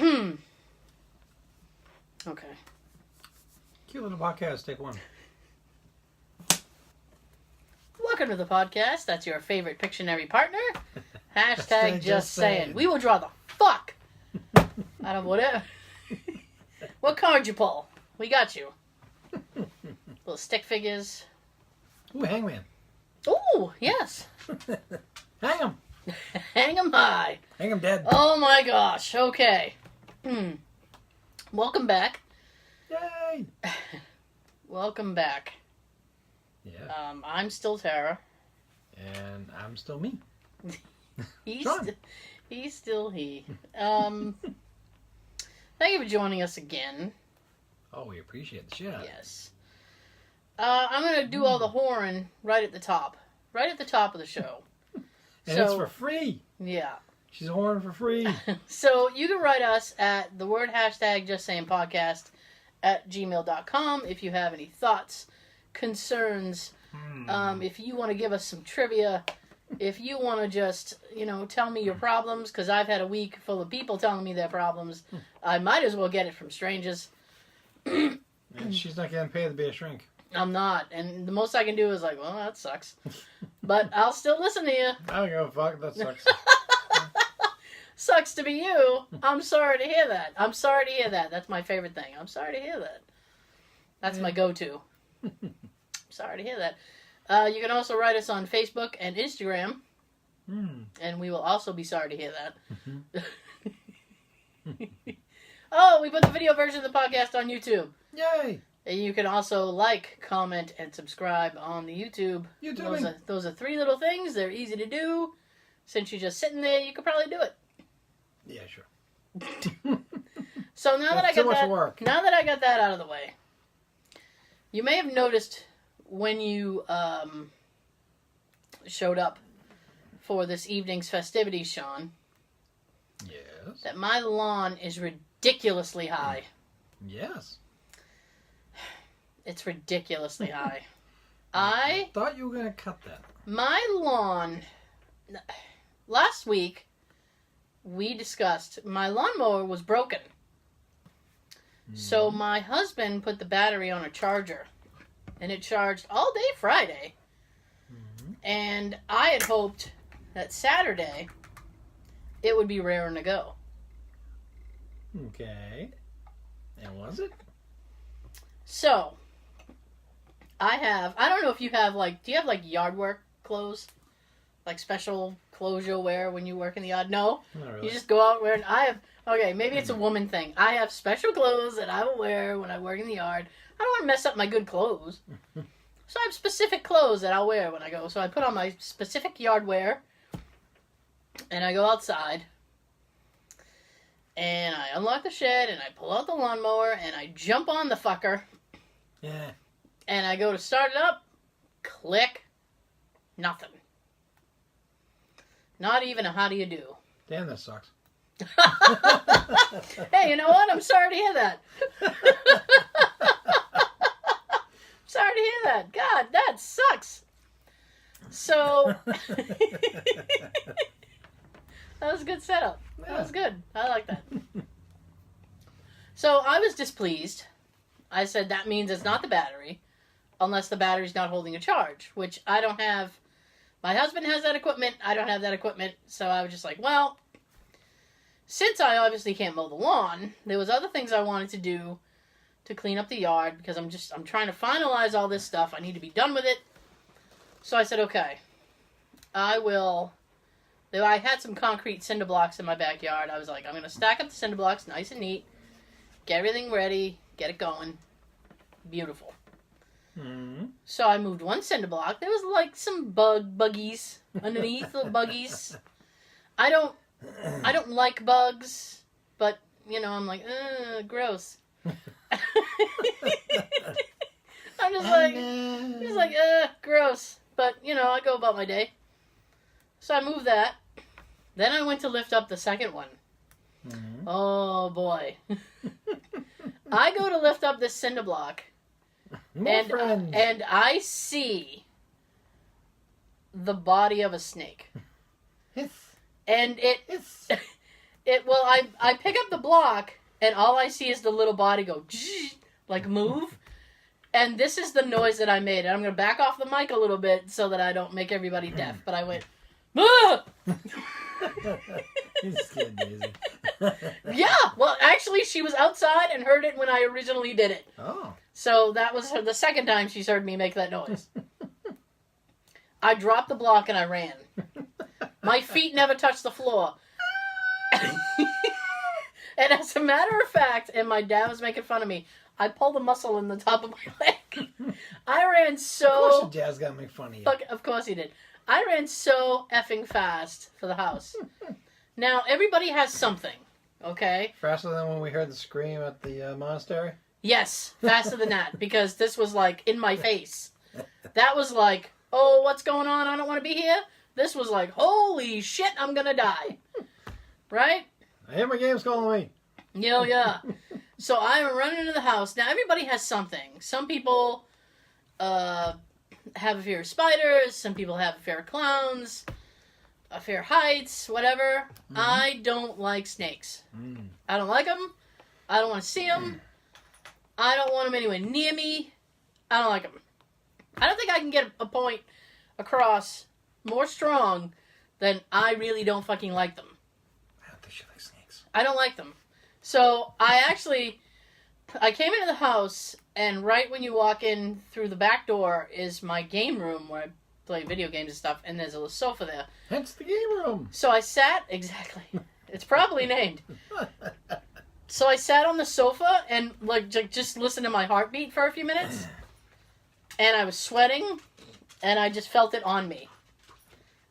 Okay. Cute little podcast, take one. Welcome to the podcast. That's your favorite Pictionary partner. Hashtag just saying. We will draw the fuck out of whatever. What card you pull? We got you. Little stick figures. Ooh, Hangman. Ooh, yes. Hang him. Hang 'em high. Hang him dead. Oh my gosh. Okay. Welcome back. Yay. Welcome back. Yeah. I'm still Tara. And I'm still me. He's Sean. He's still he. Thank you for joining us again. Oh, we appreciate the shit out of it. Yes. I'm going to do all the horn right at the top. Right at the top of the show. And it's for free. Yeah. She's horning for free. So you can write us at the word #JustSayinPodcast at gmail.com if you have any thoughts, concerns, if you want to give us some trivia, if you want to just, tell me your problems, because I've had a week full of people telling me their problems. I might as well get it from strangers. And she's not getting paid to be a shrink. I'm not, and the most I can do is like, well, that sucks. But I'll still listen to you. I don't give a fuck, that sucks. Sucks to be you. I'm sorry to hear that. I'm sorry to hear that. That's my favorite thing. I'm sorry to hear that. That's my go-to. Sorry to hear that. You can also write us on Facebook and Instagram. And we will also be sorry to hear that. Oh, we put the video version of the podcast on YouTube. Yay! And you can also like, comment, and subscribe on the YouTube. Those are 3 little things. They're easy to do. Since you're just sitting there, you could probably do it. Yeah, sure. So now that I got that out of the way, you may have noticed when you showed up for this evening's festivities, Sean. Yes. That my lawn is ridiculously high. Yes. It's ridiculously high. I thought you were going to cut that. My lawn, last week, we discussed my lawnmower was broken. So my husband put the battery on a charger. And it charged all day Friday. And I had hoped that Saturday it would be raring to go. Okay. And was it? So, I don't know if you have, do you have, yard work clothes? Like special clothes you'll wear when you work in the yard? No? Not really. You just go out wearing, okay, maybe it's a woman thing. I have special clothes that I will wear when I work in the yard. I don't want to mess up my good clothes. So I have specific clothes that I'll wear when I go. So I put on my specific yard wear, and I go outside, and I unlock the shed, and I pull out the lawnmower, and I jump on the fucker. Yeah. And I go to start it up. Click. Nothing. Not even a how do you do. Damn, that sucks. Hey, you know what? I'm sorry to hear that. Sorry to hear that. God, that sucks. So, that was a good setup. That was good. I like that. So, I was displeased. I said that means it's not the battery, unless the battery's not holding a charge, which I don't have. My husband has that equipment. I don't have that equipment. So, I was just like, well, since I obviously can't mow the lawn, there was other things I wanted to do to clean up the yard, because I'm trying to finalize all this stuff. I need to be done with it. So I said, okay, I had some concrete cinder blocks in my backyard. I was like, I'm going to stack up the cinder blocks nice and neat, get everything ready, get it going. Beautiful. So I moved one cinder block. There was some buggies underneath, little buggies. I don't like bugs, but, I'm like, gross. I'm just like, gross. But, I go about my day. So I moved that. Then I went to lift up the second one. Oh, boy. I go to lift up this cinder block. And I see the body of a snake. Yes. And I pick up the block, and all I see is the little body go, like move. And this is the noise that I made. And I'm going to back off the mic a little bit so that I don't make everybody deaf. But I went, ah! You scared Daisy. Yeah, well, actually, she was outside and heard it when I originally did it. Oh. So that was the second time she's heard me make that noise. I dropped the block and I ran. My feet never touched the floor. And as a matter of fact, and my dad was making fun of me, I pulled a muscle in the top of my leg. I ran so... Of course your dad's got to make fun of you. Of course he did. I ran so effing fast for the house. Now, everybody has something, okay? Faster than when we heard the scream at the monastery? Yes, faster than that, because this was like in my face. That was like, oh, what's going on? I don't want to be here. This was like, holy shit, I'm going to die. Right? I hear my game's calling me. Yeah. So I'm running into the house. Now, everybody has something. Some people have a fear of spiders. Some people have a fear of clowns. A fear of heights. Whatever. Mm-hmm. I don't like snakes. Mm. I don't like them. I don't want to see them. I don't want them anywhere near me. I don't like them. I don't think I can get a point across more strong than I really don't fucking like them. I don't think she likes snakes. I don't like them. So I came into the house, and right when you walk in through the back door is my game room where I play video games and stuff, and there's a sofa there. Hence the game room. So I sat, exactly. It's probably named. So I sat on the sofa and like just listened to my heartbeat for a few minutes, and I was sweating, and I just felt it on me.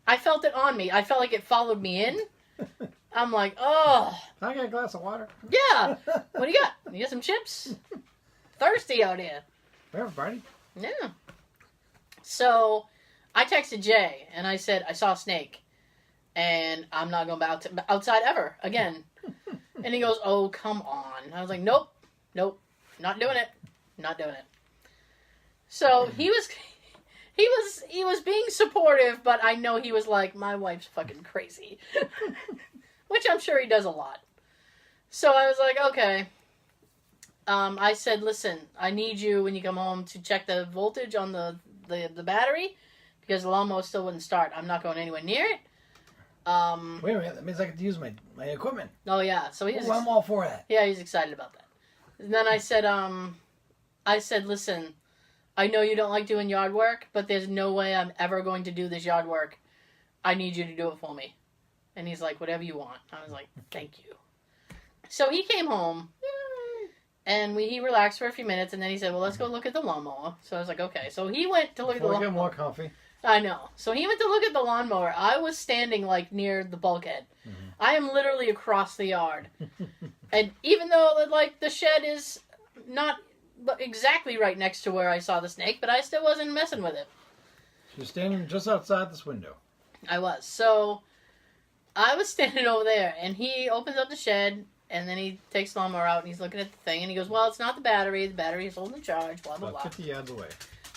I felt it on me. I felt like it followed me in. I'm like, oh. Can I get a glass of water? Yeah. What do you got? You got some chips? Thirsty out here. Whatever, buddy. Yeah. So I texted Jay, and I said, I saw a snake, and I'm not going outside ever again. And he goes, oh, come on. I was like, nope, not doing it. So he was being supportive, but I know he was like, my wife's fucking crazy. Which I'm sure he does a lot. So I was like, okay. I said, listen, I need you when you come home to check the voltage on the battery, because the lawnmower still wouldn't start. I'm not going anywhere near it. Wait a minute, that means I get to use my equipment. Oh yeah, so I'm all for that. Yeah, he's excited about that. And then I said, listen, I know you don't like doing yard work, but there's no way I'm ever going to do this yard work. I need you to do it for me. And he's like, whatever you want. I was like, thank you. So he came home, and he relaxed for a few minutes, and then he said, well, let's go look at the lawnmower. So I was like, okay. So he went to look at the lawnmower. Get more comfy. I know. So he went to look at the lawnmower. I was standing, like, near the bulkhead. Mm-hmm. I am literally across the yard. And even though, like, the shed is not exactly right next to where I saw the snake, but I still wasn't messing with it. She was standing just outside this window. I was. So I was standing over there, and he opens up the shed, and then he takes the lawnmower out, and he's looking at the thing, and he goes, well, it's not the battery. The battery is holding the charge, blah, blah, About blah. 50 yards away.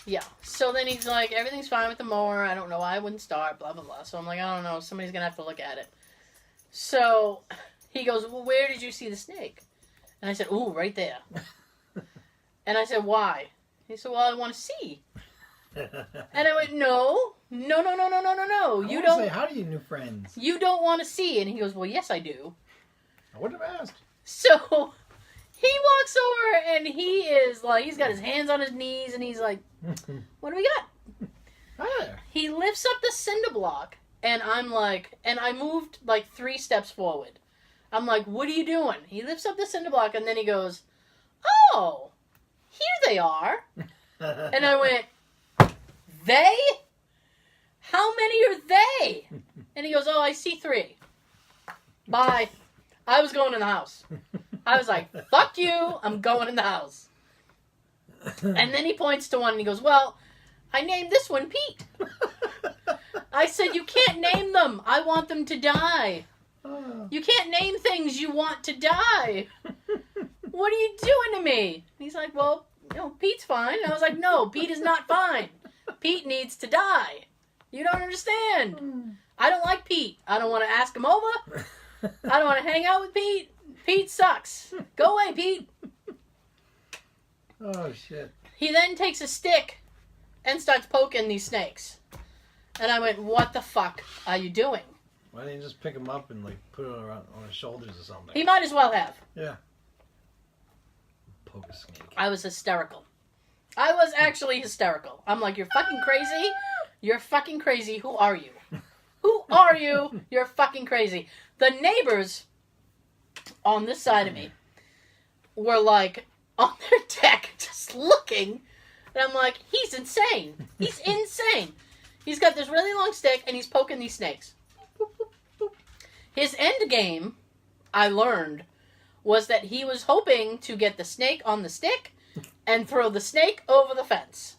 Yeah. So then he's like, everything's fine with the mower. I don't know why it wouldn't start, blah, blah, blah. So I'm like, I don't know. Somebody's going to have to look at it. So he goes, well, where did you see the snake? And I said, ooh, right there. And I said, why? He said, well, I want to see. And I went, no. You don't say, how do you new friends? You don't want to see. And he goes, well, yes, I do. I wouldn't have asked. So he walks over, and he is like, he's got his hands on his knees, and he's like, what do we got? Hi. He lifts up the cinder block, and I'm like, and I moved like 3 steps forward. I'm like, what are you doing? He lifts up the cinder block, and then he goes, oh, here they are. And I went, they? How many are they? And he goes, oh, I see 3. Bye. I was going in the house. I was like, fuck you, I'm going in the house. And then he points to one and he goes, well, I named this one Pete. I said, you can't name them. I want them to die. You can't name things you want to die. What are you doing to me? And he's like, well, Pete's fine. And I was like, no, Pete is not fine. Pete needs to die. You don't understand. I don't like Pete. I don't want to ask him over. I don't want to hang out with Pete. Pete sucks. Go away, Pete. Oh, shit. He then takes a stick and starts poking these snakes. And I went, what the fuck are you doing? Why didn't you just pick him up and, like, put it around on his shoulders or something? He might as well have. Yeah. Poke a snake. I was hysterical. I was actually hysterical. I'm like, you're fucking crazy? You're fucking crazy. Who are you? Who are you? You're fucking crazy. The neighbors on this side of me were like on their deck just looking. And I'm like, he's insane. He's insane. He's got this really long stick and he's poking these snakes. His end game, I learned, was that he was hoping to get the snake on the stick and throw the snake over the fence.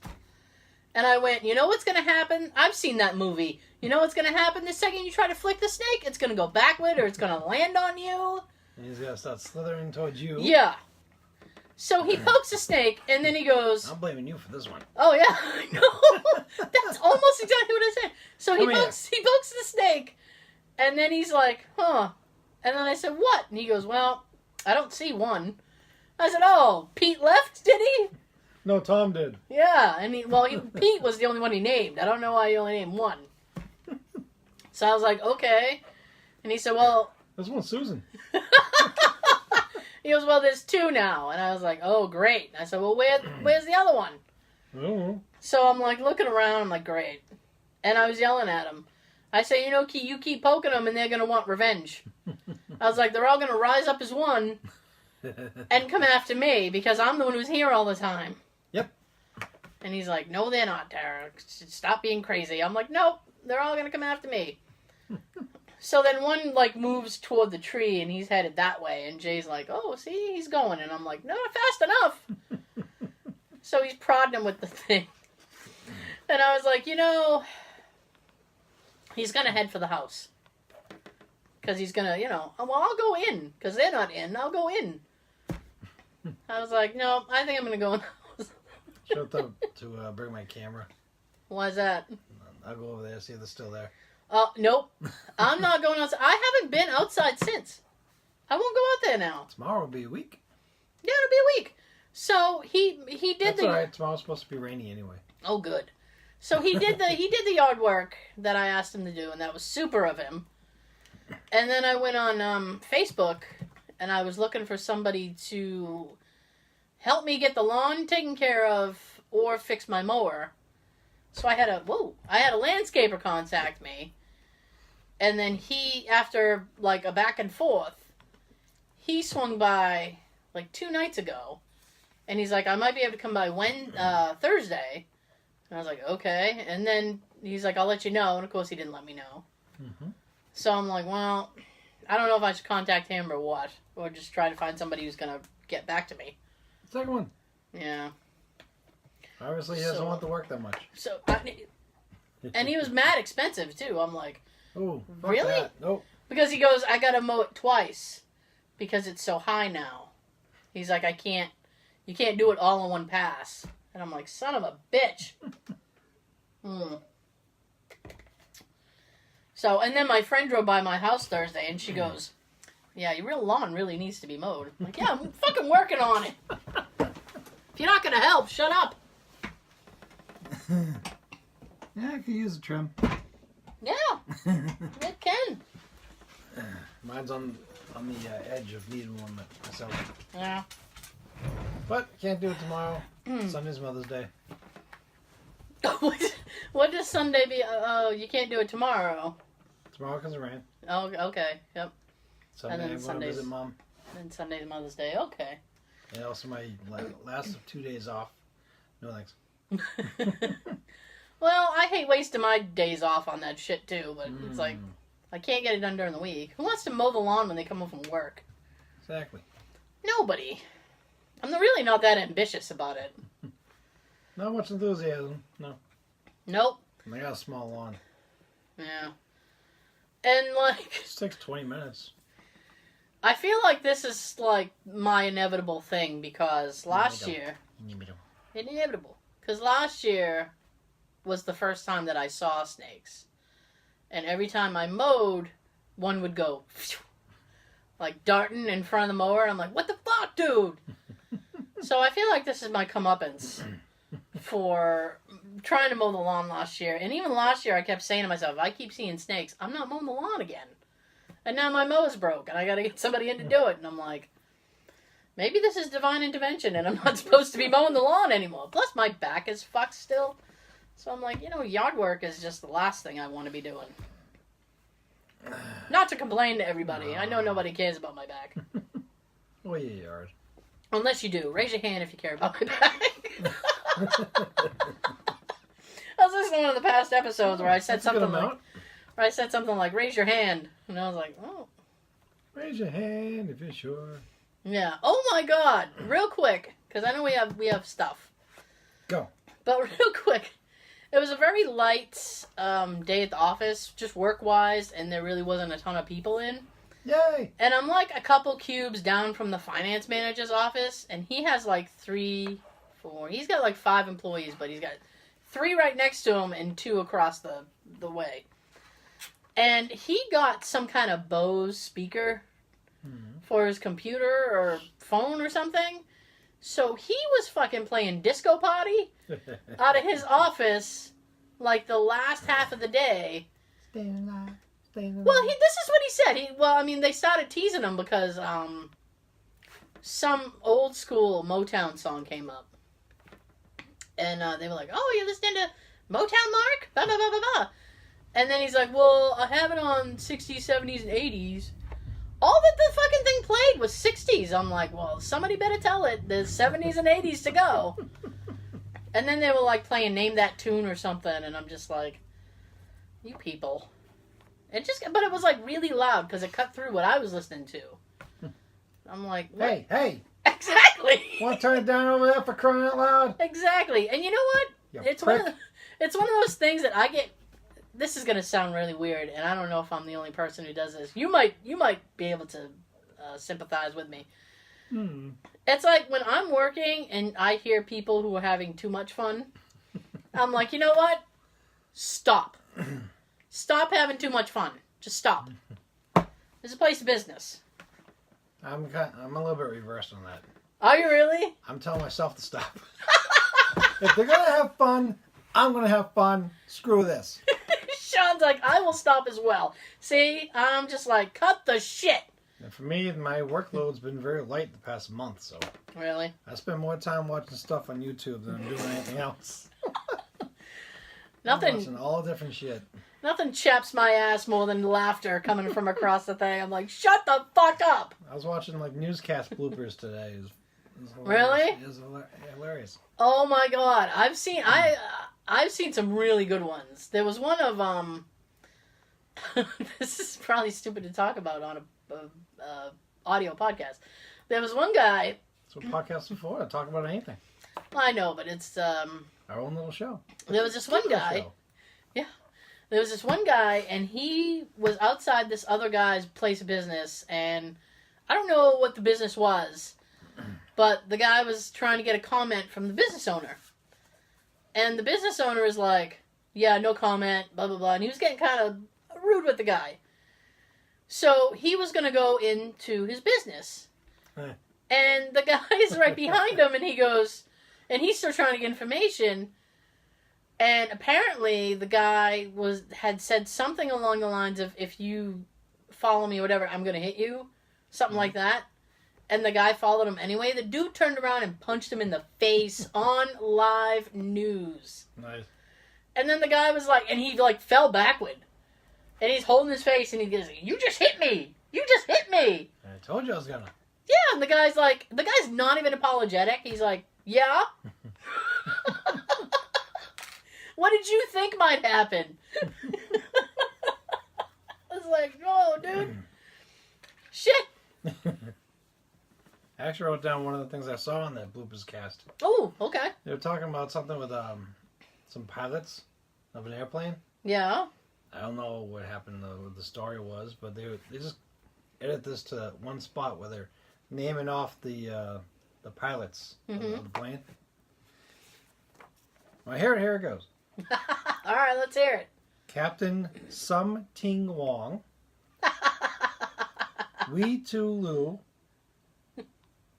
And I went, you know what's going to happen? I've seen that movie. You know what's going to happen the second you try to flick the snake? It's going to go backward or it's going to land on you. And he's going to start slithering towards you. Yeah. So he pokes the snake and then he goes... I'm blaming you for this one. Oh, yeah. I know. That's almost exactly what I said. So he pokes the snake and then he's like, huh. And then I said, what? And he goes, well, I don't see one. I said, oh, Pete left, did he? No, Tom did. Yeah, and Pete was the only one he named. I don't know why he only named one. So I was like, okay. And he said, well... This one's Susan. He goes, well, there's two now. And I was like, oh, great. And I said, well, where's the other one? I don't know. So I'm like looking around. I'm like, great. And I was yelling at him. I say, you keep poking them and they're going to want revenge. I was like, they're all going to rise up as one and come after me because I'm the one who's here all the time. Yep. And he's like, no, they're not, Tara. Stop being crazy. I'm like, nope, they're all going to come after me. So then one, like, moves toward the tree, and he's headed that way. And Jay's like, oh, see, he's going. And I'm like, no, not fast enough. So he's prodding him with the thing. And I was like, he's going to head for the house. Because he's going to, well, I'll go in. Because they're not in. I'll go in. I was like, no, I think I'm going to go in the house. Showed up to bring my camera. Why's that? I'll go over there, see if they're still there. Nope. I'm not going outside. I haven't been outside since. I won't go out there now. Tomorrow will be a week. Yeah, it'll be a week. So he did That's all right. Tomorrow's supposed to be rainy anyway. Oh, good. So he did the yard work that I asked him to do, and that was super of him. And then I went on Facebook, and I was looking for somebody to help me get the lawn taken care of or fix my mower. So I had a landscaper contact me. And then he, after like a back and forth, he swung by like 2 nights ago. And he's like, I might be able to come by Thursday. And I was like, okay. And then he's like, I'll let you know. And of course he didn't let me know. Mm-hmm. So I'm like, well, I don't know if I should contact him or what. Or just try to find somebody who's going to get back to me. Second one. Yeah. Obviously, he doesn't want to work that much. So, and he was mad expensive, too. I'm like, oh, really? Nope. Because he goes, I got to mow it twice because it's so high now. He's like, you can't do it all in one pass. And I'm like, son of a bitch. So, and then my friend drove by my house Thursday, and she goes, yeah, your real lawn really needs to be mowed. I'm like, yeah, I'm fucking working on it. If you're not going to help, shut up. Yeah, I could use a trim. Yeah, it can. Mine's on the edge of needing one myself. Yeah. But can't do it tomorrow. Sunday's Mother's Day. What does Sunday be? Oh, you can't do it tomorrow. Tomorrow because of rain. Oh, okay. Yep. Sunday I'm going to visit Mom. And Sunday's Mother's Day. Okay. And also my last of 2 days off. No thanks. Well, I hate wasting my days off on that shit too, but it's like, I can't get it done during the week. Who wants to mow the lawn when they come home from work? Exactly. Nobody. I'm really not that ambitious about it. Not much enthusiasm, no. Nope. I got a small lawn. Yeah. And like... It takes 20 minutes. I feel like this is like my inevitable thing because last year... Inevitable. Because last year was the first time that I saw snakes. And every time I mowed, one would go... like darting in front of the mower. I'm like, what the fuck, dude? So I feel like this is my comeuppance for trying to mow the lawn last year. And even last year I kept saying to myself, if I keep seeing snakes, I'm not mowing the lawn again. And now my mower's broke and I gotta get somebody in to do it. And I'm like, maybe this is divine intervention and I'm not supposed to be mowing the lawn anymore. Plus my back is fucked still. So I'm like, yard work is just the last thing I want to be doing. Not to complain to everybody. I know nobody cares about my back. Oh, yeah, yard. Unless you do. Raise your hand if you care about my back. I was listening to one of the past episodes where I said something like, raise your hand. And I was like, oh. Raise your hand if you're sure. Yeah. Oh my God. Real quick. Because I know we have stuff. Go. But real quick. It was a very light day at the office, just work-wise, and there really wasn't a ton of people in. Yay! And I'm like a couple cubes down from the finance manager's office, and he has like he's got like 5 employees, but he's got 3 right next to him and 2 across the way. And he got some kind of Bose speaker for his computer or phone or something. So he was fucking playing Disco Party out of his office like the last half of the day. Staying alive. Well, this is what he said. They started teasing him because some old school Motown song came up. And they were like, oh, you're listening to Motown, Mark? Blah, blah, blah, blah, blah. And then he's like, well, I have it on 60s, 70s, and 80s. All that the fucking thing played was 60s. I'm like, well, somebody better tell it. There's 70s and 80s to go. And then they were like playing Name That Tune or something. And I'm just like, you people. But it was like really loud because it cut through what I was listening to. I'm like, what? Hey. Exactly. Want to turn it down over there for crying out loud? Exactly. And you know what? It's one of those things that I get. This is going to sound really weird, and I don't know if I'm the only person who does this. You might be able to sympathize with me. It's like when I'm working and I hear people who are having too much fun, I'm like, you know what? Stop. Stop having too much fun. Just stop. There's a place of business. I'm a little bit reversed on that. Are you really? I'm telling myself to stop. If they're going to have fun, I'm going to have fun. Screw this. Sean's like, I will stop as well. See, I'm just like, cut the shit. And for me, my workload's been very light the past month, so. Really? I spend more time watching stuff on YouTube than I'm doing anything else. Nothing. I'm watching all different shit. Nothing chaps my ass more than laughter coming from across the thing. I'm like, shut the fuck up. I was watching like newscast bloopers today. It was really? It was hilarious. Oh my God. I've seen some really good ones. There was one of, this is probably stupid to talk about on a audio podcast. There was one guy. That's what podcasts are for. I talk about anything. I know, but it's, our own little show. There was this one guy. Yeah. There was this one guy, and he was outside this other guy's place of business, and I don't know what the business was, but the guy was trying to get a comment from the business owner. And the business owner is like, yeah, no comment, blah, blah, blah. And he was getting kind of rude with the guy. So he was going to go into his business. Hey. And the guy is right behind him, and he goes, and he's still trying to get information. And apparently the guy had said something along the lines of, if you follow me or whatever, I'm going to hit you. Something like that. And the guy followed him anyway. The dude turned around and punched him in the face on live news. Nice. And then the guy was like, and he like fell backward. And he's holding his face and he goes, you just hit me. You just hit me. I told you I was gonna. Yeah, and the guy's not even apologetic. He's like, yeah. What did you think might happen? I was like, oh, dude. Shit. I actually wrote down one of the things I saw on that bloopers cast. Oh, okay. They were talking about something with some pilots of an airplane. Yeah. I don't know what happened, what the story was, but they just edit this to one spot where they're naming off the pilots of the plane. Well, here it goes. All right, let's hear it. Captain Sum Ting Wong. Wee Too Loo.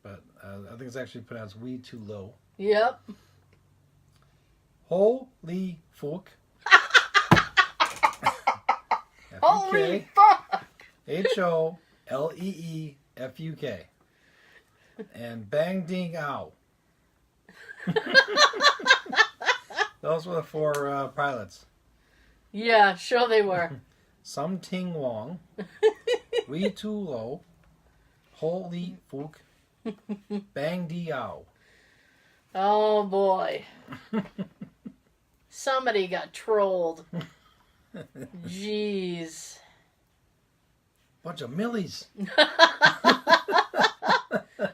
But I think it's actually pronounced Wee Too Low. Yep. Holy fuck. Holy fuck. HOLEEFUK. And Bang Ding Ow. Those were the 4 pilots. Yeah, sure they were. Some Ting Wong. Wee Too Low. Holy fuck. Bang Ding Ow. Oh boy. Somebody got trolled. Jeez. Bunch of millies.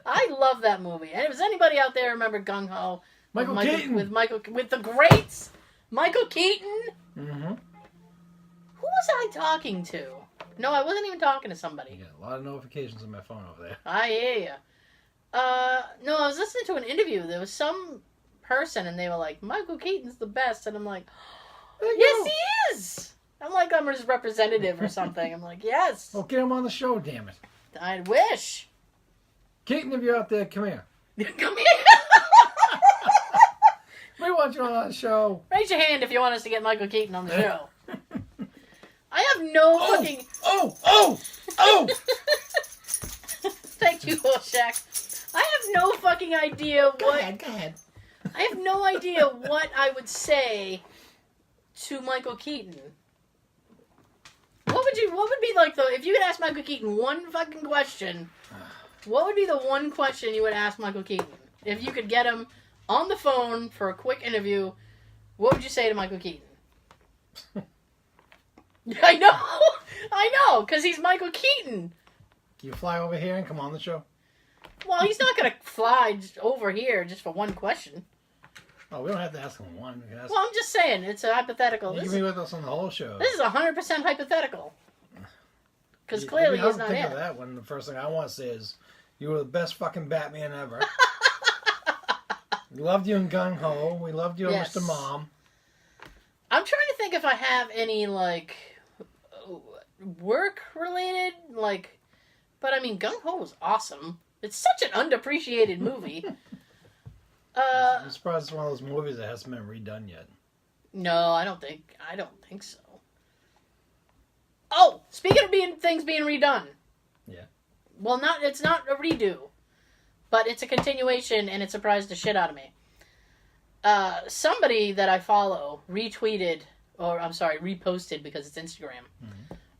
I love that movie. And does anybody out there remember Gung Ho? Michael Keaton. With the greats? Michael Keaton? Mm-hmm. Who was I talking to? No, I wasn't even talking to somebody. You got a lot of notifications on my phone over there. I hear ya. No, I was listening to an interview. There was some person, and they were like, Michael Keaton's the best. And I'm like, yes, he is! I'm like, I'm his representative or something. I'm like, yes. Well, get him on the show, damn it. I wish. Keaton, if you're out there, come here. Come here. We want you on the show. Raise your hand if you want us to get Michael Keaton on the show. I have no fucking... Oh! Thank you, Hoshak. I have no fucking idea what... Go ahead. I have no idea what I would say to Michael Keaton. What would be like if you could ask Michael Keaton one fucking question, what would be the one question you would ask Michael Keaton? If you could get him on the phone for a quick interview, what would you say to Michael Keaton? I know, because he's Michael Keaton. Can you fly over here and come on the show? Well, he's not going to fly over here just for one question. Oh, we don't have to ask him one. We can ask Well, I'm just saying, it's a hypothetical. You can be with us on the whole show. This is 100% hypothetical. Because clearly he's not think in. of that when the first thing I want to say is, you were the best fucking Batman ever. We loved you in Gung Ho. We loved you in Yes. Mr. Mom. I'm trying to think if I have any, work-related, but I mean, Gung Ho was awesome. It's such an underappreciated movie. I'm surprised it's one of those movies that hasn't been redone yet. No, I don't think so. Oh, speaking of things being redone. Yeah. Well, it's not a redo, but it's a continuation, and it surprised the shit out of me. Somebody that I follow reposted because it's Instagram,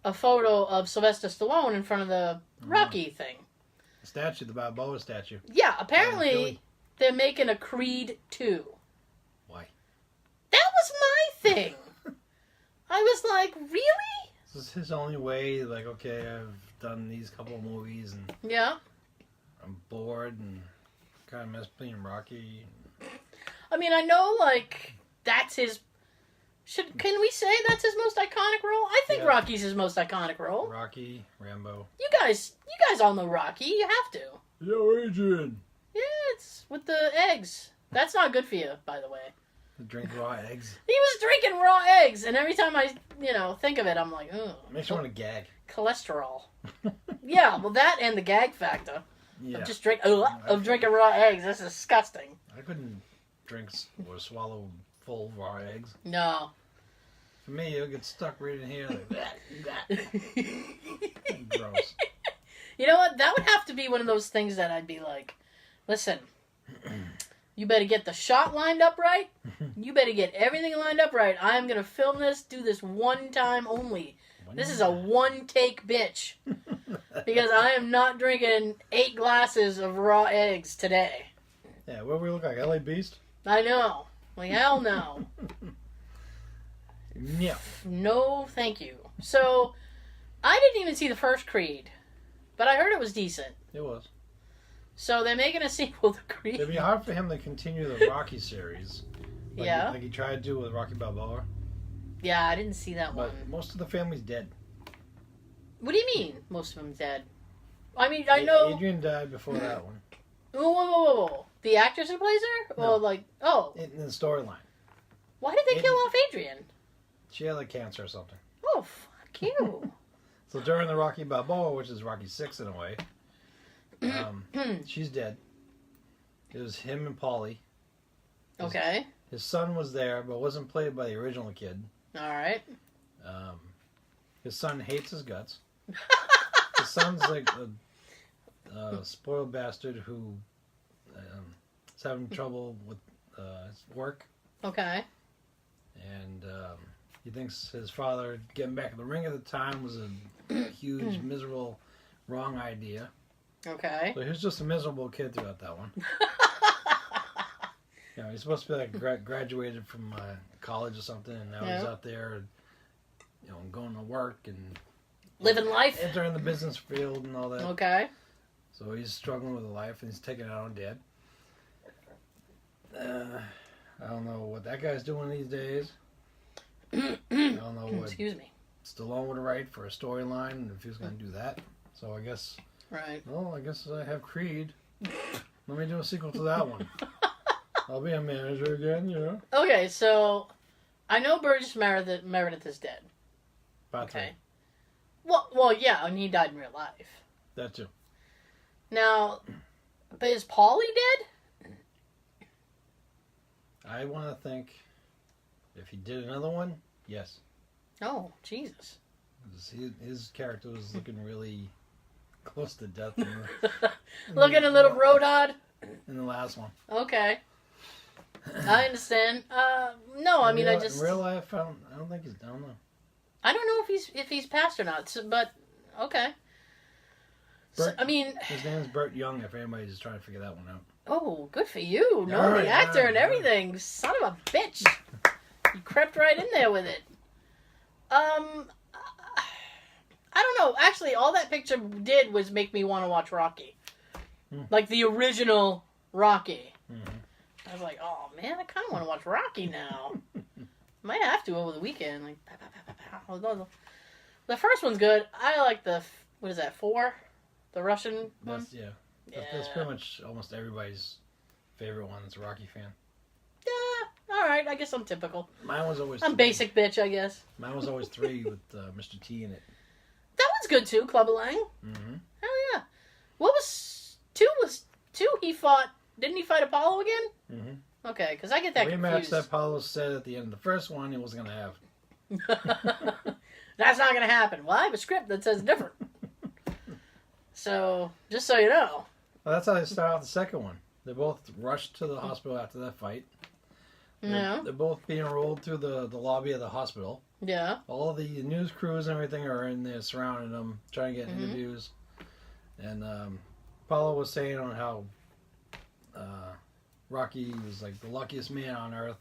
a photo of Sylvester Stallone in front of the Rocky thing. The statue, the Balboa statue. Yeah, apparently they're making a Creed 2. Why? That was my thing. I was like, really? This is his only way, okay, I've done these couple of movies, and Yeah. I'm bored, and kind of miss playing Rocky. I mean, I know, that's his... Can we say that's his most iconic role? I think Rocky's his most iconic role. Rocky, Rambo. You guys all know Rocky. You have to. Yo, Adrian. Yeah, it's with the eggs. That's not good for you, by the way. Drink raw eggs. He was drinking raw eggs, and every time I, think of it, I'm like, ugh. Makes you want to gag. Cholesterol. Yeah, well, that and the gag factor. Yeah. Of just drinking raw eggs. That's disgusting. I couldn't drink or swallow full raw eggs. No. For me, it'll get stuck right in here. Gross. You know what? That would have to be one of those things that I'd be like, listen, you better get the shot lined up right. You better get everything lined up right. I'm going to film this, do this one time only. This is a one-take bitch. Because I am not drinking 8 glasses of raw eggs today. Yeah, what do we look like? LA Beast? I know. Hell no. Yeah. No, thank you. So, I didn't even see the first Creed. But I heard it was decent. It was. So, they're making a sequel to Creed. It'd be hard for him to continue the Rocky series. Like he tried to do with Rocky Balboa. Yeah, I didn't see that one. But most of the family's dead. What do you mean, most of them dead? I mean, I know... Adrian died before that one. Whoa. The actress who plays her? No. Well, In the storyline. Why did they kill off Adrian? She had cancer or something. Oh, fuck you. So during the Rocky Balboa, which is Rocky 6 in a way, she's dead. It was him and Paulie. Okay. His son was there, but wasn't played by the original kid. All right. His son hates his guts. His son's like a spoiled bastard who is having trouble with his work. Okay. And he thinks his father getting back in the ring at the time was a huge, miserable, wrong idea. Okay. So he was just a miserable kid throughout that one. You know, he's supposed to be like graduated from college or something, and now he's out there, you know, going to work and living life, entering the business field and all that. Okay. So he's struggling with life, and he's taking it out on Dad. I don't know what that guy's doing these days. I don't know what Excuse me. Stallone would write for a storyline, and if he was going to do that. So I guess. Right. Well, I guess I have Creed. Let me do a sequel to that one. I'll be a manager again, yeah. Okay, so I know Burgess Meredith is dead. Okay. Well, yeah, and he died in real life. That too. Now, but is Paulie dead? I want to think if he did another one, yes. Oh, Jesus. His character was looking really close to death. Looking a little Rodod? In the last one. Okay. I understand. No, I mean, I just... In real life, I don't think he's... I don't know. I don't know if he's passed or not, but okay. Burt, I mean... His name is Burt Young, if anybody's just trying to figure that one out. Oh, good for you. Know the actor and everything. Son of a bitch. You crept right in there with it. I don't know. Actually, all that picture did was make me want to watch Rocky. Like the original Rocky. Mm-hmm. I was like, oh man, I kind of want to watch Rocky now. Might have to over the weekend. Like, the first one's good. I like what is that, 4? The Russian one? Yeah. That's pretty much almost everybody's favorite one that's a Rocky fan. Yeah, alright, I guess I'm typical. Mine was always... I'm 3. basic bitch, I guess. Mine was always 3 with Mr. T in it. That one's good too, Clubber Lang. Mm-hmm. Hell yeah. What was 2? Was 2 he fought... Didn't he fight Apollo again? Mm-hmm. Okay, because I get that rematch confused. that Apollo said at the end of the first one he wasn't going to have. That's not going to happen. Well, I have a script that says different. So, just so you know. Well, that's how they start off the second one. They both rushed to the hospital after that fight. They're both being rolled through the lobby of the hospital. Yeah. All the news crews and everything are in there surrounding them, trying to get interviews. And Apollo was saying on how Rocky was like the luckiest man on earth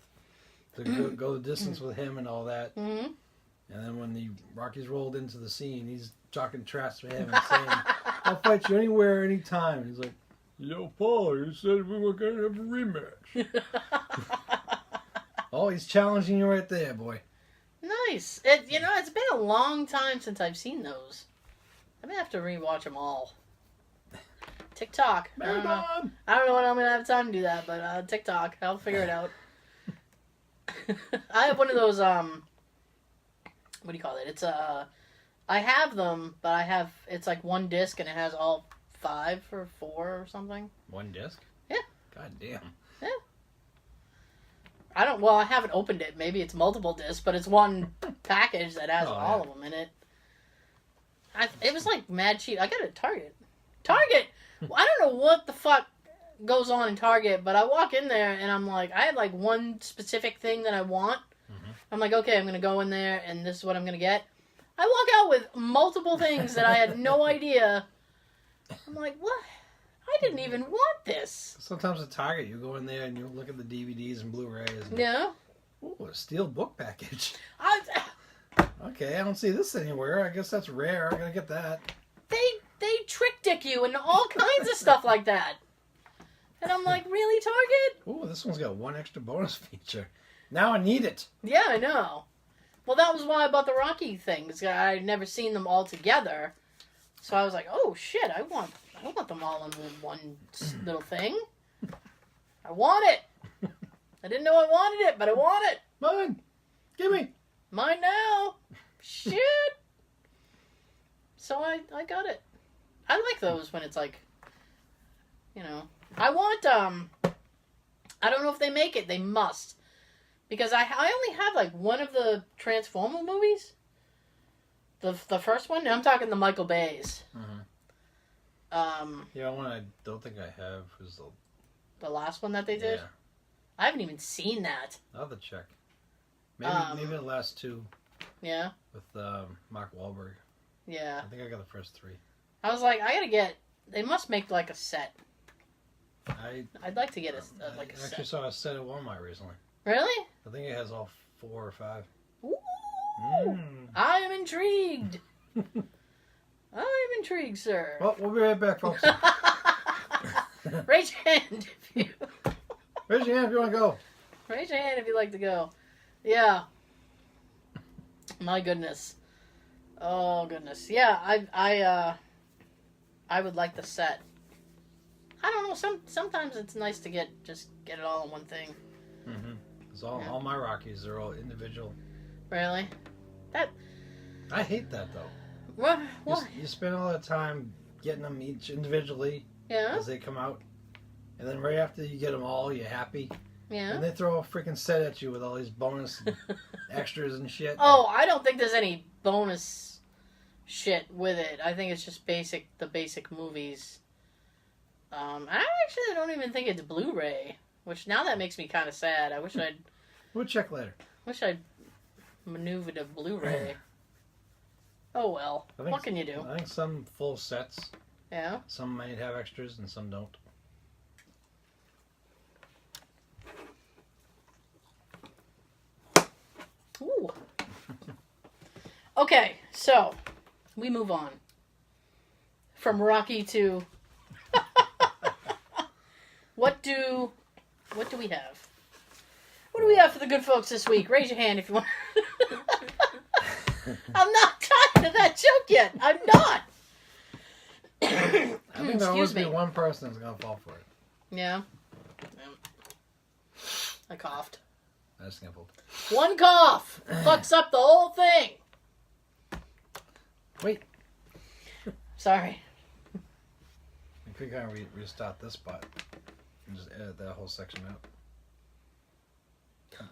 to go the distance with him and all that. Mm-hmm. And then when Rocky's rolled into the scene, he's talking trash to him and saying, I'll fight you anywhere, anytime. He's like, yo, Paul, you said we were going to have a rematch. Oh, he's challenging you right there, boy. Nice. It's been a long time since I've seen those. I'm going to have to rewatch them all. TikTok. I don't know when I'm going to have time to do that, but TikTok. I'll figure it out. I have one of those, what do you call it? It's I have them, but it's like one disc and it has all 5 or 4 or something. One disc? Yeah. God damn. Yeah. I haven't opened it. Maybe it's multiple discs, but it's one package that has all of them in it. It was like mad cheap. I got it at Target. Target! I don't know what the fuck goes on in Target, but I walk in there and I'm like, I have like one specific thing that I want. Mm-hmm. I'm like, okay, I'm going to go in there and this is what I'm going to get. I walk out with multiple things that I had no idea. I'm like, what? I didn't even want this. Sometimes at Target, you go in there and you look at the DVDs and Blu-rays. And, yeah. Ooh, a steel book package. Okay, I don't see this anywhere. I guess that's rare. I gotta get that. They trick dick you into all kinds of stuff like that. And I'm like, really, Target? Ooh, this one's got one extra bonus feature. Now I need it. Yeah, I know. Well, that was why I bought the Rocky things. I'd never seen them all together. So I was like, oh, shit, I want them all in one little thing. I want it. I didn't know I wanted it, but I want it. Mine. Give me. Mine now. Shit. So I got it. I like those when it's like, you know, I want, I don't know if they make it. They must. Because I only have like one of the Transformer movies. The first one? I'm talking the Michael Bay's. Yeah, one I don't think I have is the last one that they did? Yeah. I haven't even seen that. I'll have to check. Maybe the last two. Yeah? With Mark Wahlberg. Yeah. I think I got the first three. I was like, I gotta get... They must make like a set. I'd like to get a set. I actually saw a set at Walmart recently. Really? I think it has all 4 or 5. Ooh! I am intrigued. I am intrigued, sir. Well, we'll be right back, folks. Raise your hand if you... Raise your hand if you want to go. Raise your hand if you'd like to go. Yeah. My goodness. Oh, goodness. Yeah, I would like the set. I don't know. Sometimes it's nice to get it all in one thing. Mm-hmm. Because all my Rockies are all individual. Really? I hate that, though. What? You spend all that time getting them each individually as they come out. And then right after you get them all, you're happy. Yeah. And they throw a freaking set at you with all these bonus extras and shit. Oh, I don't think there's any bonus shit with it. I think it's just the basic movies. I actually don't even think it's Blu-ray, which now that makes me kind of sad. I wish We'll check later. I'd maneuvered a Blu-ray. Oh well. What can you do? I think some full sets. Yeah. Some might have extras and some don't. Ooh. Okay, so we move on from Rocky to what do we have? What do we have for the good folks this week? Raise your hand if you want. I'm not tired of that joke yet. I'm not. I think there'll always me. be one person that's gonna fall for it. Yeah. I coughed. I sniffled. One cough fucks up the whole thing. Wait. Sorry. We could kind of restart this spot and just edit that whole section out.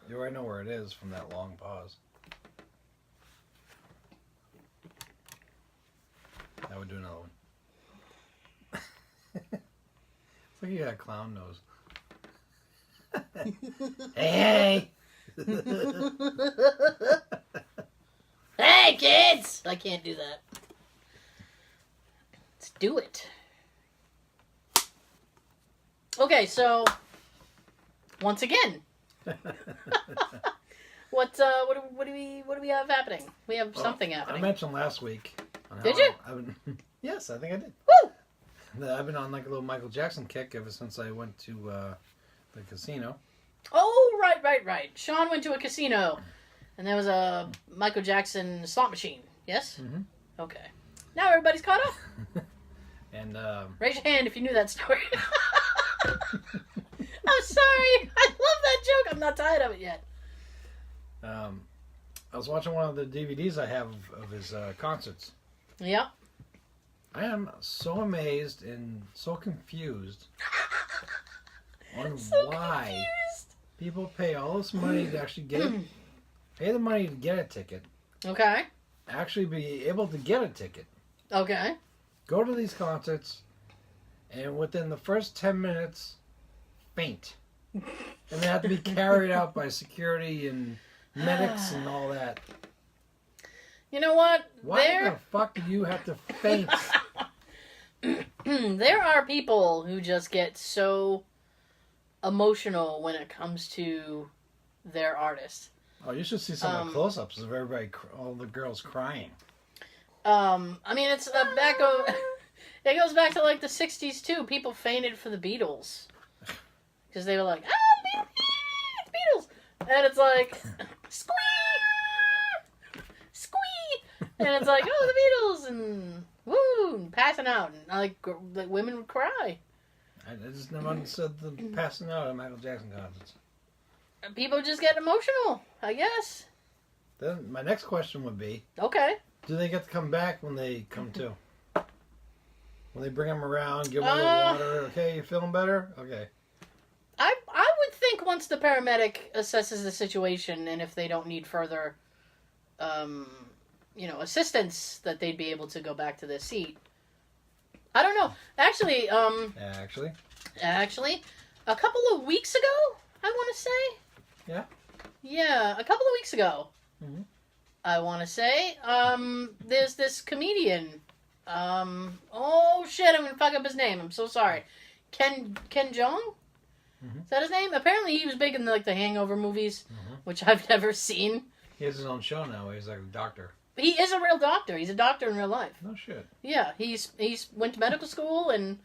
You already know where it is from that long pause. I would do another one. It's like you got a clown nose. Hey! Hey, kids! I can't do that. Let's do it. Okay, so once again, what do we have happening? We have something happening. I mentioned last week. Did you? Yes, I think I did. Woo! I've been on like a little Michael Jackson kick ever since I went to the casino. Oh, right. Sean went to a casino, and there was a Michael Jackson slot machine. Yes? Mm-hmm. Okay. Now everybody's caught up. And raise your hand if you knew that story. I'm sorry. I love that joke. I'm not tired of it yet. I was watching one of the DVDs I have of his concerts. Yeah. I am so amazed and so confused on why people pay all this money to actually pay the money to get a ticket. Okay. Actually be able to get a ticket. Okay. Go to these concerts, and within the first 10 minutes, faint. And they have to be carried out by security and medics and all that. You know what? Why the fuck do you have to faint? There are people who just get so emotional when it comes to their artist. Oh, you should see some of the close-ups of everybody, all the girls crying. I mean, it's it goes back to like the 60s too. People fainted for the Beatles. Because they were like, it's Beatles! And it's like, squee! Squee! And it's like, oh, the Beatles! And woo! And passing out. And like women would cry. I just never understood the passing out at Michael Jackson concerts. People just get emotional, I guess. Then my next question would be, Okay. Do they get to come back when they come to? When they bring them around, give them a little water. Okay, you feeling better? Okay. I would think once the paramedic assesses the situation and if they don't need further, assistance, that they'd be able to go back to their seat. I don't know. Actually, a couple of weeks ago, I want to say. Yeah. Yeah, a couple of weeks ago. Mm-hmm. I want to say. There's this comedian. Oh shit! I'm gonna fuck up his name. I'm so sorry. Ken Jeong. Mm-hmm. Is that his name? Apparently, he was big in the Hangover movies, which I've never seen. He has his own show now. He's like a doctor. He is a real doctor. He's a doctor in real life. No shit. Yeah, he's went to medical school and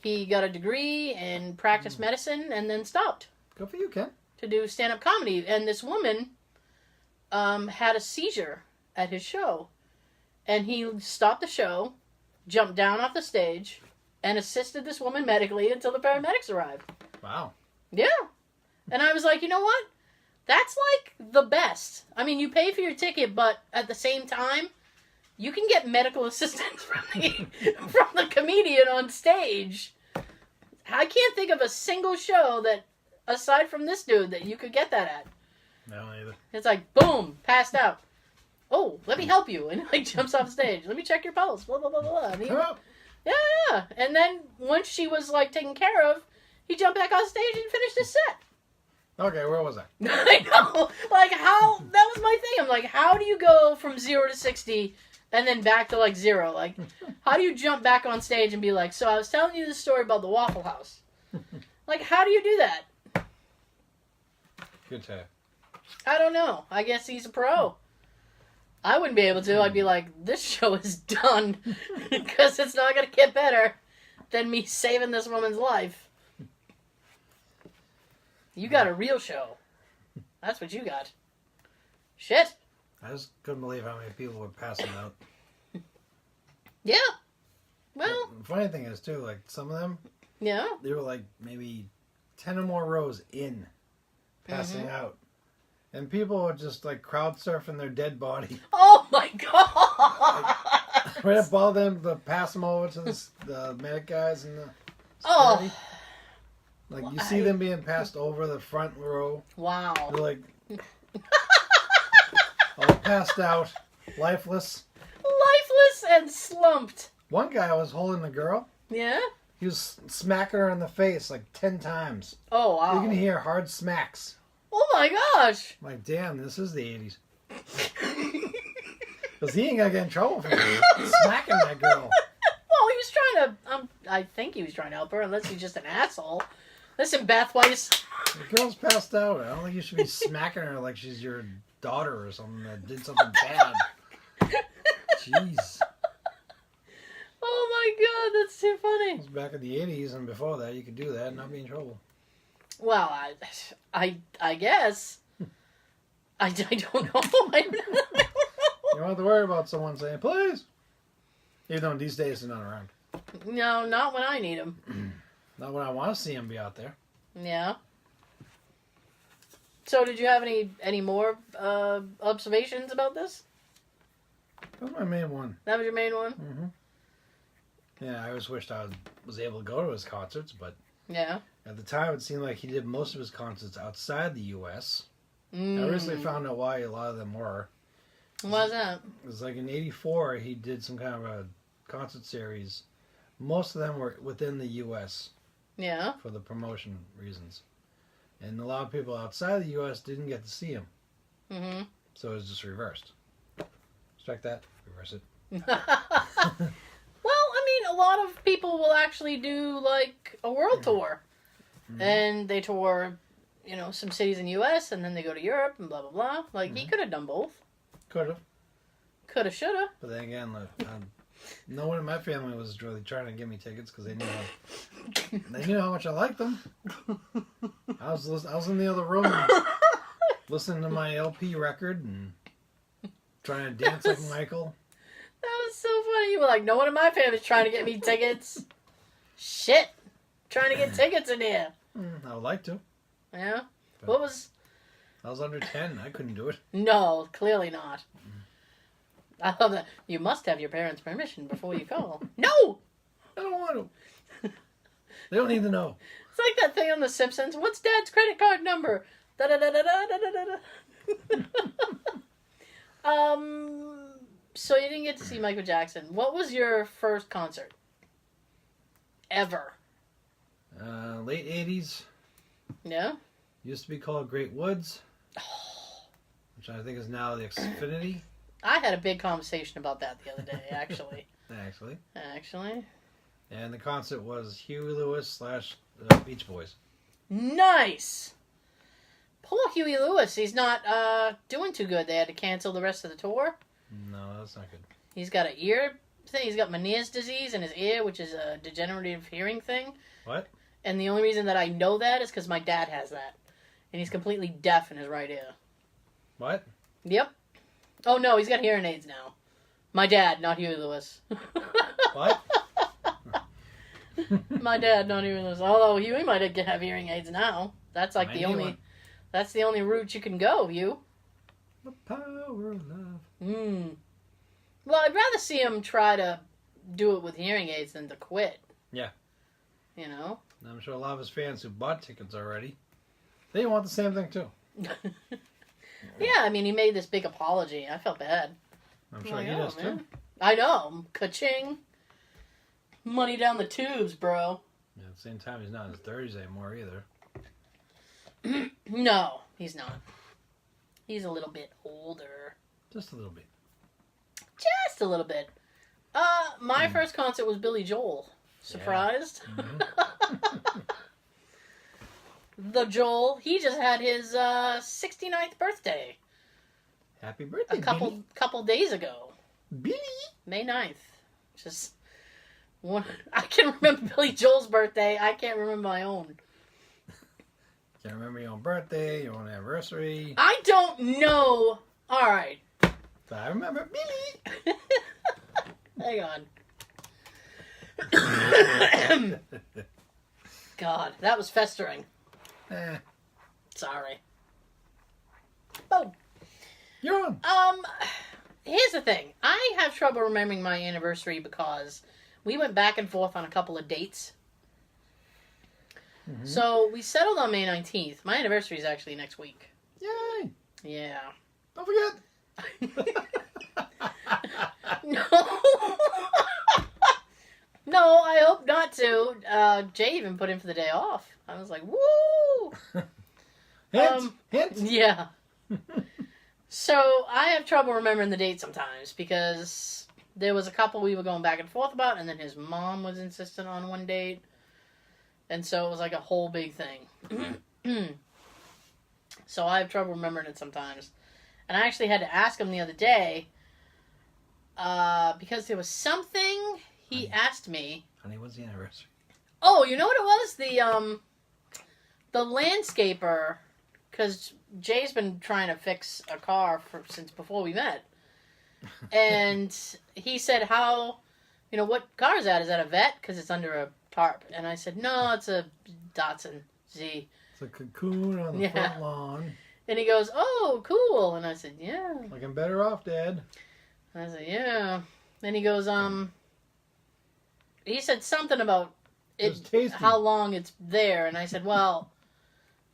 he got a degree and practiced medicine and then stopped. Good for you, Ken. To do stand-up comedy. And this woman had a seizure at his show. And he stopped the show, jumped down off the stage, and assisted this woman medically until the paramedics arrived. Wow. Yeah. And I was like, you know what? That's like the best. I mean, you pay for your ticket, but at the same time, you can get medical assistance from the comedian on stage. I can't think of a single show that, aside from this dude, that you could get that at. No, either. It's like, boom, passed out. Oh, let me help you. And jumps off stage. Let me check your pulse. Blah, blah, blah, blah. And yeah. And then once she was taken care of, he jumped back on stage and finished his set. Okay, where was I? I know. How, that was my thing. I'm like, how do you go from 0 to 60 and then back to 0? How do you jump back on stage and be like, so I was telling you this story about the Waffle House. How do you do that? Good tag. I don't know. I guess he's a pro. I wouldn't be able to. I'd be like, this show is done because it's not going to get better than me saving this woman's life. You got a real show. That's what you got. Shit. I just couldn't believe how many people were passing out. Yeah. Well. The funny thing is, too, some of them, Yeah. they were maybe 10 or more rows in, passing out. And people were just crowd surfing their dead body. Oh my god! Right above them to pass them over to the medic guys and the security. Oh. You see them being passed over the front row. Wow. They're all passed out, lifeless. Lifeless and slumped. One guy was holding the girl. Yeah? He was smacking her in the face 10 times. Oh, wow. You can hear hard smacks. Oh my gosh. Damn, this is the 80s. Because he ain't gonna get in trouble for smacking that girl. Well, he was trying to, I think he was trying to help her, unless he's just an asshole. Listen, Beth Weiss. The girl's passed out. I don't think you should be smacking her like she's your daughter or something that did something bad. Jeez. Oh my god, that's too funny. It was back in the 80s, and before that, you could do that and not be in trouble. Well, I guess. I don't know. You don't have to worry about someone saying, please. Even though these days they're not around. No, not when I need them. Not when I want to see them be out there. Yeah. So, did you have any more observations about this? That was my main one. That was your main one? Mm-hmm. Yeah, I always wished I was able to go to his concerts, but yeah. At the time, it seemed like he did most of his concerts outside the U.S. I recently found out why a lot of them were. Why's that? It was in '84, he did some kind of a concert series. Most of them were within the U.S. Yeah. For the promotion reasons. And a lot of people outside the U.S. didn't get to see him. Mm-hmm. So it was just reversed. Strike that, reverse it. Well, I mean, a lot of people will actually do, a world tour. Mm-hmm. And they tour, some cities in the U.S., and then they go to Europe, and blah, blah, blah. He could have done both. Could have. Could have, should have. But then again, no one in my family was really trying to give me tickets because they knew how much I liked them. I was in the other room listening to my LP record and trying to dance like Michael. That was so funny. You were like, no one in my family's trying to get me tickets. Shit. Trying to get tickets in here. I would like to. Yeah? But I was under 10. I couldn't do it. No, clearly not. I love that. You must have your parents' permission before you call. No! I don't want to. They don't need to know. It's like that thing on The Simpsons. What's Dad's credit card number? Da da da da da da da da. So you didn't get to see Michael Jackson. What was your first concert? Ever? Late 80s. Yeah? Used to be called Great Woods. Which I think is now the Xfinity. I had a big conversation about that the other day, actually. Actually. And the concert was Huey Lewis / Beach Boys. Nice! Poor Huey Lewis. He's not doing too good. They had to cancel the rest of the tour. No, that's not good. He's got an ear thing. He's got Meniere's disease in his ear, which is a degenerative hearing thing. What? And the only reason that I know that is because my dad has that. And he's completely deaf in his right ear. What? Yep. Oh, no, he's got hearing aids now. My dad, not Huey Lewis. What? My dad, not Huey Lewis. Although Huey might have hearing aids now. That's like that's the only route you can go, Hugh. The power of love. Well, I'd rather see him try to do it with hearing aids than to quit. Yeah. You know? I'm sure a lot of his fans who bought tickets already, they want the same thing too. Yeah, I mean, he made this big apology. I felt bad. I'm sure he does too. I know. Ka-ching. Money down the tubes, bro. Yeah, at the same time, he's not in his 30s anymore either. No, he's not. He's a little bit older. Just a little bit. Just a little bit. My first concert was Billy Joel. Surprised? Yeah. Mm-hmm. The Joel. He just had his 69th birthday. Happy birthday, couple days ago. Billy. May 9th. Just one. I can remember Billy Joel's birthday. I can't remember my own. Can't remember your own birthday, your own anniversary. I don't know. All right. But I remember Billy. Hang on. God, that was festering. Sorry. Boom. You're on. Here's the thing. I have trouble remembering my anniversary because we went back and forth on a couple of dates. Mm-hmm. So we settled on May 19th. My anniversary is actually next week. Yay! Yeah. Don't forget. No. No, I hope not to. Jay even put in for the day off. I was like, woo! Hint. Yeah. So I have trouble remembering the date sometimes because there was a couple we were going back and forth about, and then his mom was insistent on one date. And so it was like a whole big thing. So I have trouble remembering it sometimes. And I actually had to ask him the other day because there was something he asked me. Honey, what's the anniversary? Oh, you know what it was? The landscaper, because Jay's been trying to fix a car since before we met. And he said, what car is that? Is that a Vet? Because it's under a tarp. And I said, no, it's a Datsun Z. It's a cocoon on the front lawn. And he goes, oh, cool. And I said, yeah. Like, I'm better off, Dad. And I said, yeah. Then he goes, he said something about how long it's there. And I said, well,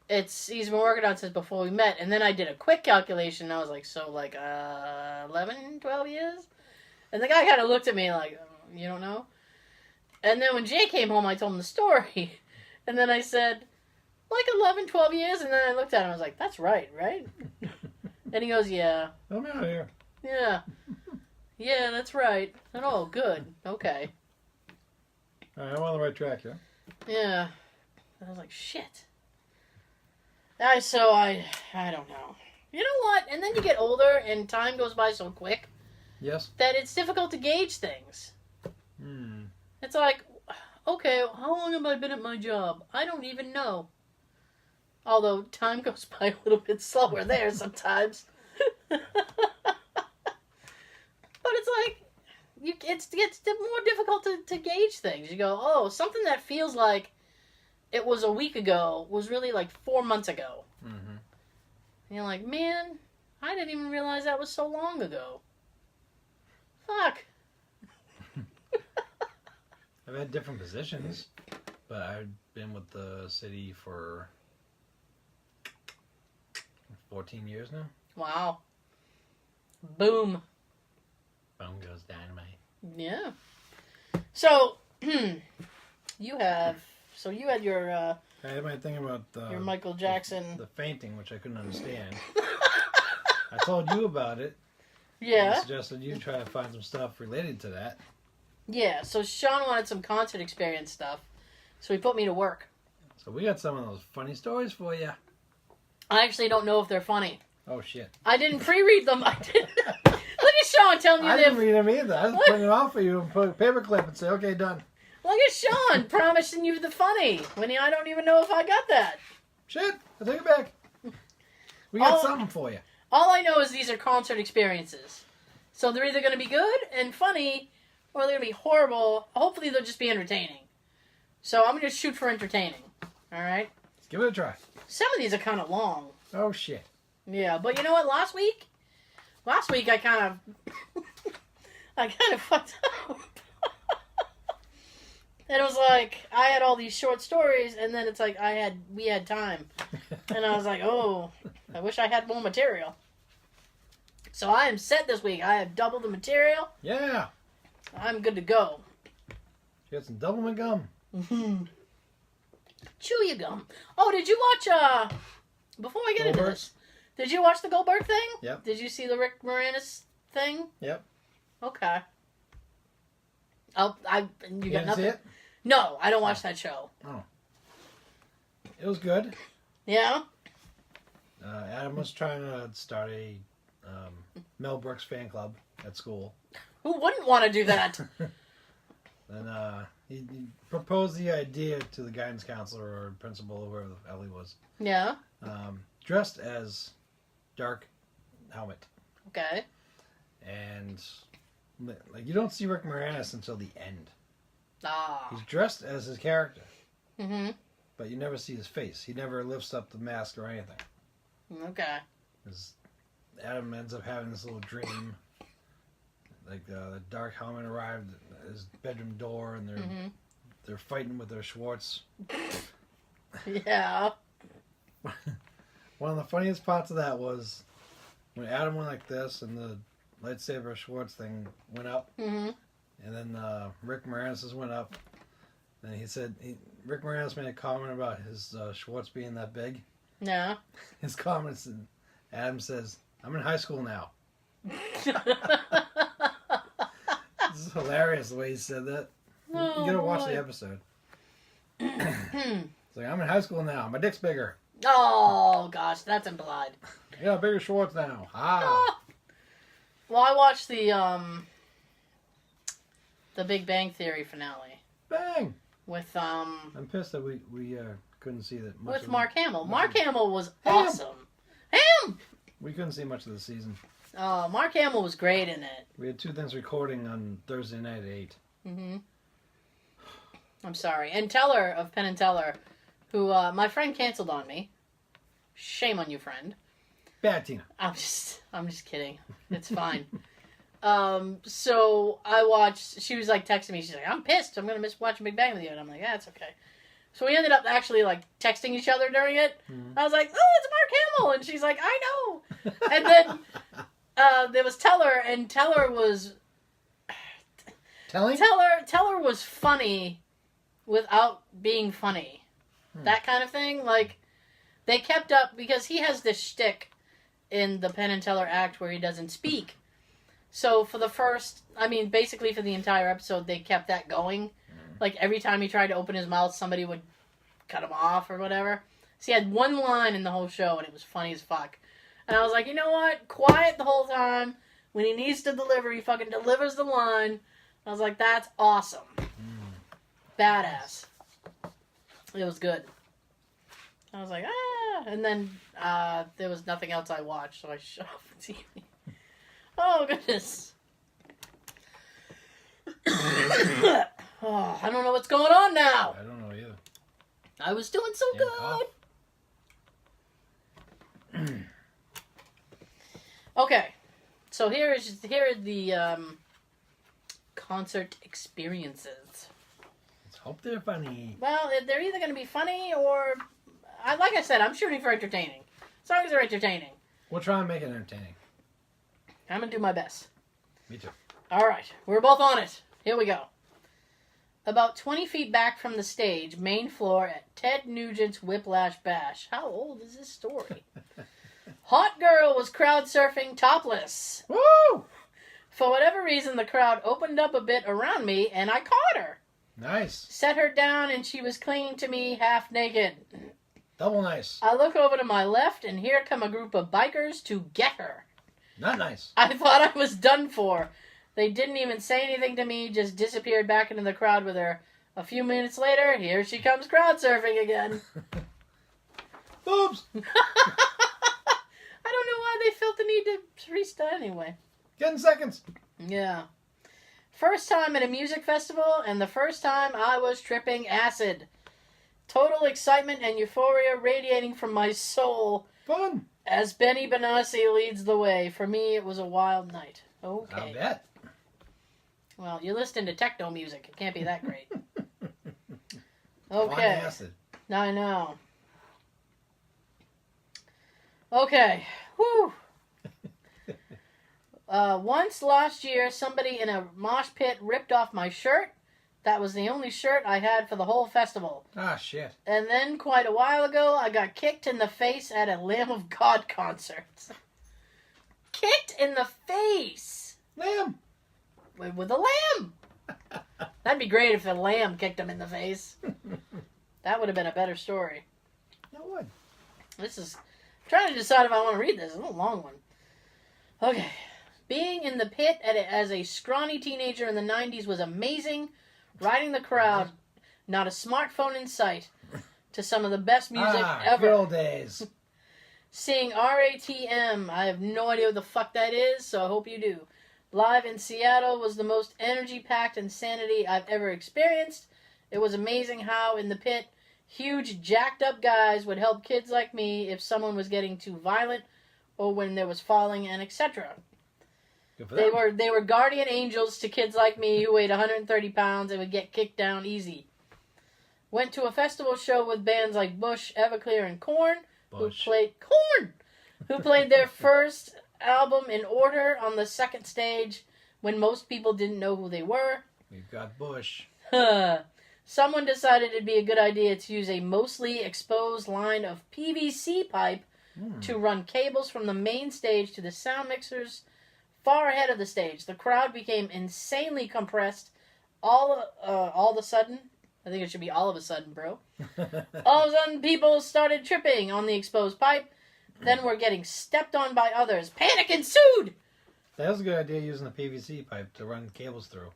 he's been working on it since before we met. And then I did a quick calculation. And I was like, 11, 12 years? And the guy kind of looked at me like, you don't know? And then when Jay came home, I told him the story. And then I said, like 11, 12 years. And then I looked at him and I was like, that's right? And he goes, yeah. Help me out here. Yeah. Yeah, that's right. And oh, good. Okay. All right, I'm on the right track, yeah? Yeah. I was like, shit. So I don't know. You know what? And then you get older and time goes by so quick. Yes. That it's difficult to gauge things. It's like, okay, how long have I been at my job? I don't even know. Although time goes by a little bit slower there sometimes. But it's like, it's more difficult to gauge things. You go, oh, something that feels like it was a week ago was really like 4 months ago. Mm-hmm. And you're like, man, I didn't even realize that was so long ago. Fuck. I've had different positions, but I've been with the city for 14 years now. Wow. Boom. Boom goes dynamite. Yeah. So, you had your I had my thing about your Michael Jackson. The fainting, which I couldn't understand. I told you about it. Yeah. I suggested you try to find some stuff related to that. Yeah, so Sean wanted some concert experience stuff, so he put me to work. So we got some of those funny stories for you. I actually don't know if they're funny. Oh, shit. I didn't pre-read them. I didn't. Look at Sean telling you I didn't read them either. I was printing it off for you and put a paperclip and say, okay, done. Look at Sean promising you the funny when I don't even know if I got that. Shit, I'll take it back. We got something for you. All I know is these are concert experiences. So they're either going to be good and funny, or they're going to be horrible. Hopefully they'll just be entertaining. So I'm going to shoot for entertaining. All right? Let's give it a try. Some of these are kind of long. Oh, shit. Yeah, but you know what? Last week I kind of fucked up. It was like I had all these short stories, and then it's like we had time, and I was like, oh, I wish I had more material. So I am set this week. I have double the material. Yeah. I'm good to go. You got some Doublemint gum. Mm-hmm. Chew your gum. Oh, did you watch? Before I get into this, did you watch the Goldberg thing? Yep. Did you see the Rick Moranis thing? Yep. Okay. You got nothing. See it? No, I don't watch that show. Oh. It was good. Yeah? Adam was trying to start a Mel Brooks fan club at school. Who wouldn't want to do that? And he proposed the idea to the guidance counselor or principal or whoever the hell he was. Yeah? Dressed as Dark Helmet. Okay. And like you don't see Rick Moranis until the end. Ah. He's dressed as his character. Mm-hmm. But you never see his face. He never lifts up the mask or anything. Okay. Because Adam ends up having this little dream. Like the Dark Helmet arrived at his bedroom door, and they're fighting with their Schwartz. Yeah. One of the funniest parts of that was when Adam went like this, and the lightsaber Schwartz thing went up, and then Rick Moranis' went up. And he said Rick Moranis made a comment about his Schwartz being that big. Yeah. His comments, and Adam says, "I'm in high school now." This is hilarious the way he said that. Oh, you gotta watch the episode. It's like, I'm in high school now. My dick's bigger. Oh, gosh, that's implied. Yeah, bigger Schwartz now. Ah. Well, I watched the Big Bang Theory finale. Bang! With, I'm pissed that we couldn't see that much. With Mark Hamill. Mark Hamill was Ham! awesome. Ham! We couldn't see much of the season. Oh, Mark Hamill was great in it. We had two things recording on Thursday night at 8. Mm-hmm. I'm sorry. And Teller of Penn and Teller, who my friend canceled on me. Shame on you, friend. Bad Tina. I'm just kidding. It's fine. So I watched. She was like texting me. She's like, "I'm pissed. I'm gonna miss watching Big Bang with you." And I'm like, "Yeah, it's okay." So we ended up actually like texting each other during it. I was like, "Oh, it's Mark Hamill," and she's like, "I know." And then there was Teller, and Teller was Teller was funny without being funny. That kind of thing. Like they kept up because he has this shtick in the Penn and Teller act where he doesn't speak. So for the basically for the entire episode, they kept that going. Like every time he tried to open his mouth, somebody would cut him off or whatever. So he had one line in the whole show, and it was funny as fuck. And I was like, you know what? Quiet the whole time. When he needs to deliver, he fucking delivers the line. I was like, that's awesome. Badass. It was good. I was like, ah. And then there was nothing else I watched, so I shut off the TV. Oh, goodness. Oh, I don't know what's going on now. I don't know either. I was doing so good. Okay. So here are the concert experiences. Let's hope they're funny. Well, they're either going to be funny or, like I said, I'm shooting for entertaining. As long as they're entertaining. We'll try and make it entertaining. I'm going to do my best. Me too. All right. We're both on it. Here we go. About 20 feet back from the stage, main floor at Ted Nugent's Whiplash Bash. How old is this story? Hot girl was crowd surfing topless. Woo! For whatever reason, the crowd opened up a bit around me, and I caught her. Nice. Set her down, and she was clinging to me half naked. Double nice. I look over to my left, and here come a group of bikers to get her. Not nice. I thought I was done for. They didn't even say anything to me, just disappeared back into the crowd with her. A few minutes later, here she comes crowd surfing again. Boobs! I don't know why they felt the need to freestyle anyway. Getting seconds. Yeah. First time at a music festival, and the first time I was tripping acid. Total excitement and euphoria radiating from my soul. Fun. As Benny Benassi leads the way. For me, it was a wild night. Okay. I bet. Well, you're listening to techno music. It can't be that great. On Okay. acid. I know. Okay. Whew. Once last year, somebody in a mosh pit ripped off my shirt. That was the only shirt I had for the whole festival. Ah, shit. And then, quite a while ago, I got kicked in the face at a Lamb of God concert. Kicked in the face! Lamb! With a lamb! That'd be great if the lamb kicked him in the face. That would have been a better story. That would. I'm trying to decide if I want to read this. It's a long one. Okay. Being in the pit as a scrawny teenager in the 90s was amazing. Riding the crowd, not a smartphone in sight, to some of the best music ever. Good old days. Seeing RATM, I have no idea what the fuck that is, so I hope you do. Live in Seattle was the most energy-packed insanity I've ever experienced. It was amazing how, in the pit, huge, jacked-up guys would help kids like me if someone was getting too violent or when there was falling and etc. They were guardian angels to kids like me who weighed 130 pounds and would get kicked down easy. Went to a festival show with bands like Bush, Everclear, and Korn, who played their first album in order on the second stage when most people didn't know who they were. We've got Bush. Someone decided it'd be a good idea to use a mostly exposed line of PVC pipe to run cables from the main stage to the sound mixers far ahead of the stage. The crowd became insanely compressed all of a sudden. I think it should be all of a sudden, bro. All of a sudden, people started tripping on the exposed pipe. Then we're getting stepped on by others. Panic ensued! That was a good idea, using the PVC pipe to run cables through.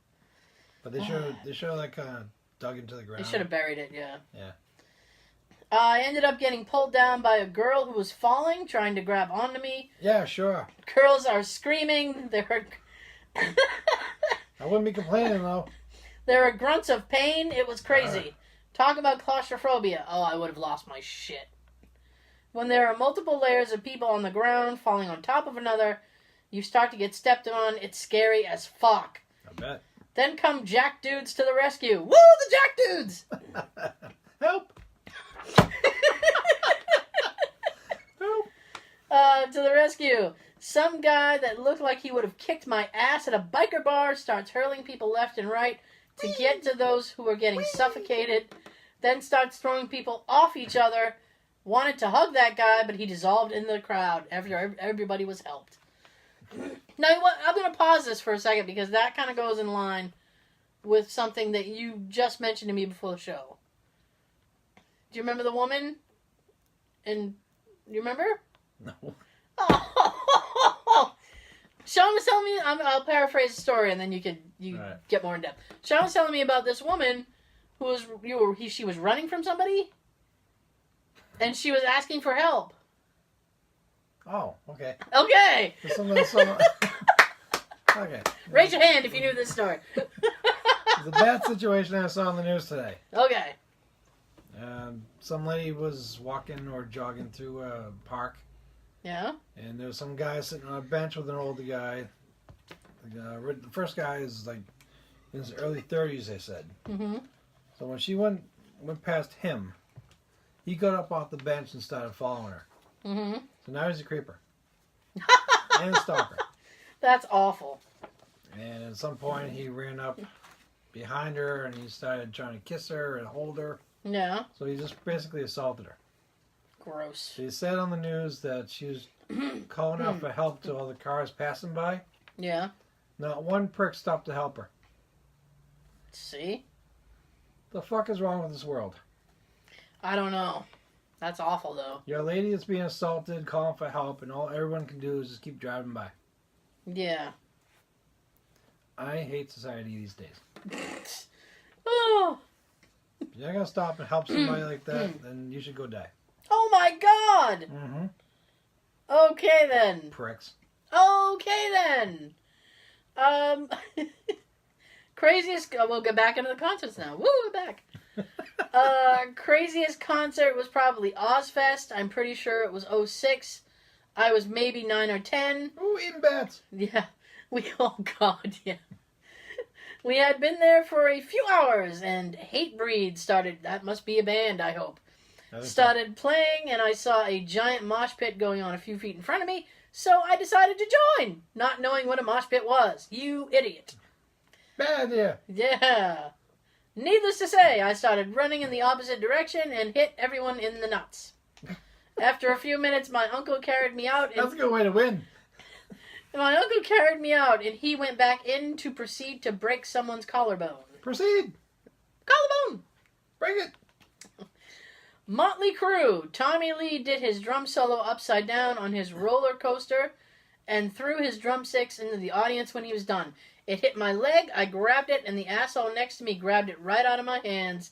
But they should have like kind of dug into the ground. They should have buried it, yeah. Yeah. I ended up getting pulled down by a girl who was falling, trying to grab onto me. Yeah, sure. Girls are screaming. I wouldn't be complaining, though. There are grunts of pain. It was crazy. Talk about claustrophobia. Oh, I would have lost my shit. When there are multiple layers of people on the ground falling on top of another, you start to get stepped on. It's scary as fuck. I bet. Then come Jack Dudes to the rescue. Woo, the Jack Dudes! Help! Help! To the rescue. Some guy that looked like he would have kicked my ass at a biker bar starts hurling people left and right to get to those who are getting suffocated. Then starts throwing people off each other. Wanted to hug that guy, but he dissolved in the crowd after everybody was helped. Now, I'm going to pause this for a second because that kind of goes in line with something that you just mentioned to me before the show. Do you remember the woman? And you remember? No. Oh. Sean was telling me, I'll paraphrase the story and then you right. get more in depth. Sean was telling me about this woman who was she was running from somebody and she was asking for help. Oh, okay. Okay. Okay. Raise your hand if you knew this story. It's a bad situation I saw on the news today. Okay. Some lady was walking or jogging through a park. Yeah. And there was some guy sitting on a bench with an older guy. The first guy is like, in his early 30s, they said. Mm-hmm. So when she went past him, he got up off the bench and started following her. Mm-hmm. So now he's a creeper. And a stalker. That's awful. And at some point, he ran up behind her and he started trying to kiss her and hold her. Yeah. So he just basically assaulted her. Gross. She said on the news that she was calling out for help to all the cars passing by. Yeah. Not one prick stopped to help her. See? The fuck is wrong with this world? I don't know. That's awful, though. Your lady is being assaulted, calling for help, and all everyone can do is just keep driving by. Yeah. I hate society these days. Oh. If you're not going to stop and help somebody like that, then you should go die. Oh my God. Mm-hmm. Okay then. Pricks. Okay then. Craziest. We'll get back into the concerts now. Woo, we're back. Craziest concert was probably Ozfest. I'm pretty sure it was 06. I was maybe 9 or 10. Ooh, eating bats. Yeah. Oh God, yeah. We had been there for a few hours and Hatebreed started. That must be a band, I hope. Started playing, and I saw a giant mosh pit going on a few feet in front of me, so I decided to join, not knowing what a mosh pit was. You idiot. Bad idea. Yeah. Needless to say, I started running in the opposite direction and hit everyone in the nuts. After a few minutes, my uncle carried me out. That's a good way to win. My uncle carried me out, and he went back in to proceed to break someone's collarbone. Proceed. Collarbone! Bring it. Motley Crue. Tommy Lee did his drum solo upside down on his roller coaster and threw his drumsticks into the audience when he was done. It hit my leg, I grabbed it, and the asshole next to me grabbed it right out of my hands.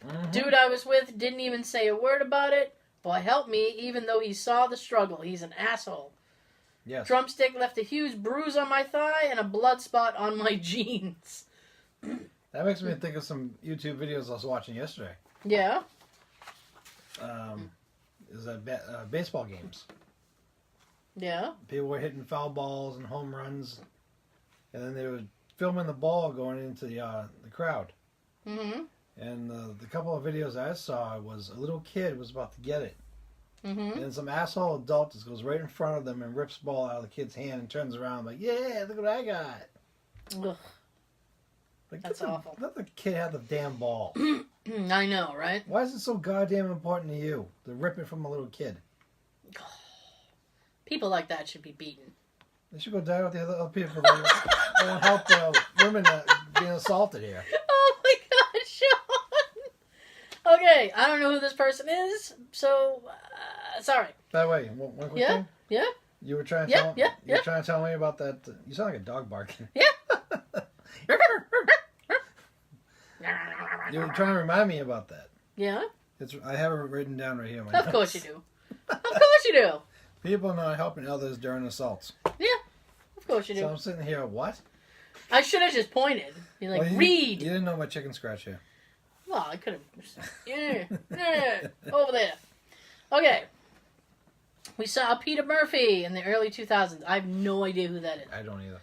Mm-hmm. Dude I was with didn't even say a word about it. Boy, help me, even though he saw the struggle. He's an asshole. Yes. Drumstick left a huge bruise on my thigh and a blood spot on my jeans. That makes me think of some YouTube videos I was watching yesterday. Yeah? Is that baseball games. Yeah? People were hitting foul balls and home runs, and then they were filming the ball going into the crowd. Mm-hmm. And the couple of videos I saw was a little kid was about to get it. Mm-hmm. And some asshole adult just goes right in front of them and rips the ball out of the kid's hand and turns around like, yeah, look what I got. Ugh. Like, That's awful. Let the kid have the damn ball. I know, right? Why is it so goddamn important to you to rip it from a little kid? People like that should be beaten. They should go die with the other people that won't help women being assaulted here. Oh my God, Sean! Okay, I don't know who this person is, so sorry. By the way, one quick thing. Yeah? You were trying to trying to tell me about that. You sound like a dog barking. Yeah. You were trying to remind me about that. Yeah? I have it written down right here. Of course you do. Of course you do. People not helping others during assaults. Yeah, of course you do. So I'm sitting here, what? I should have just pointed. Be like, read. You didn't know my chicken scratch here. Well, I could have. Yeah, over there. Okay. We saw Peter Murphy in the early 2000s. I have no idea who that is. I don't either.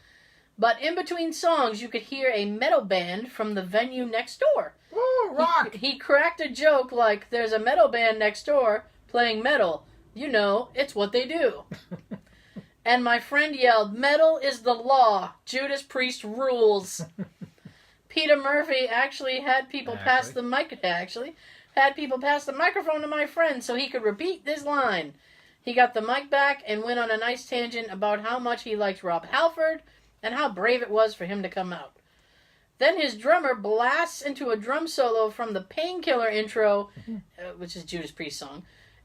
But in between songs, you could hear a metal band from the venue next door. Woo, rock! He cracked a joke like, there's a metal band next door playing metal. You know, it's what they do. And my friend yelled, metal is the law. Judas Priest rules. Peter Murphy actually had people pass the microphone to my friend so he could repeat this line. He got the mic back and went on a nice tangent about how much he liked Rob Halford and how brave it was for him to come out. Then his drummer blasts into a drum solo from the Painkiller intro, which is Judas Priest's song.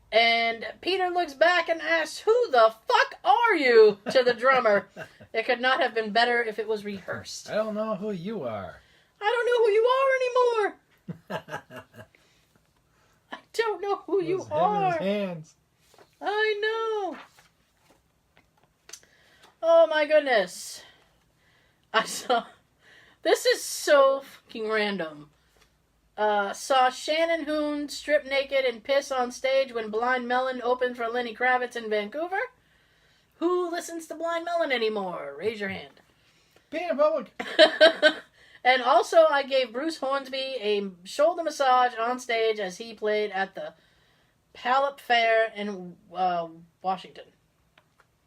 And Peter looks back and asks, who the fuck are you? To the drummer. It could not have been better if it was rehearsed. I don't know who you are. I don't know who you are anymore. I don't know who you are. His hands. I know. Oh my goodness. I saw... This is so fucking random. Saw Shannon Hoon strip naked and piss on stage when Blind Melon opened for Lenny Kravitz in Vancouver. Who listens to Blind Melon anymore? Raise your hand. Be in public. And also, I gave Bruce Hornsby a shoulder massage on stage as he played at the Palette Fair in Washington.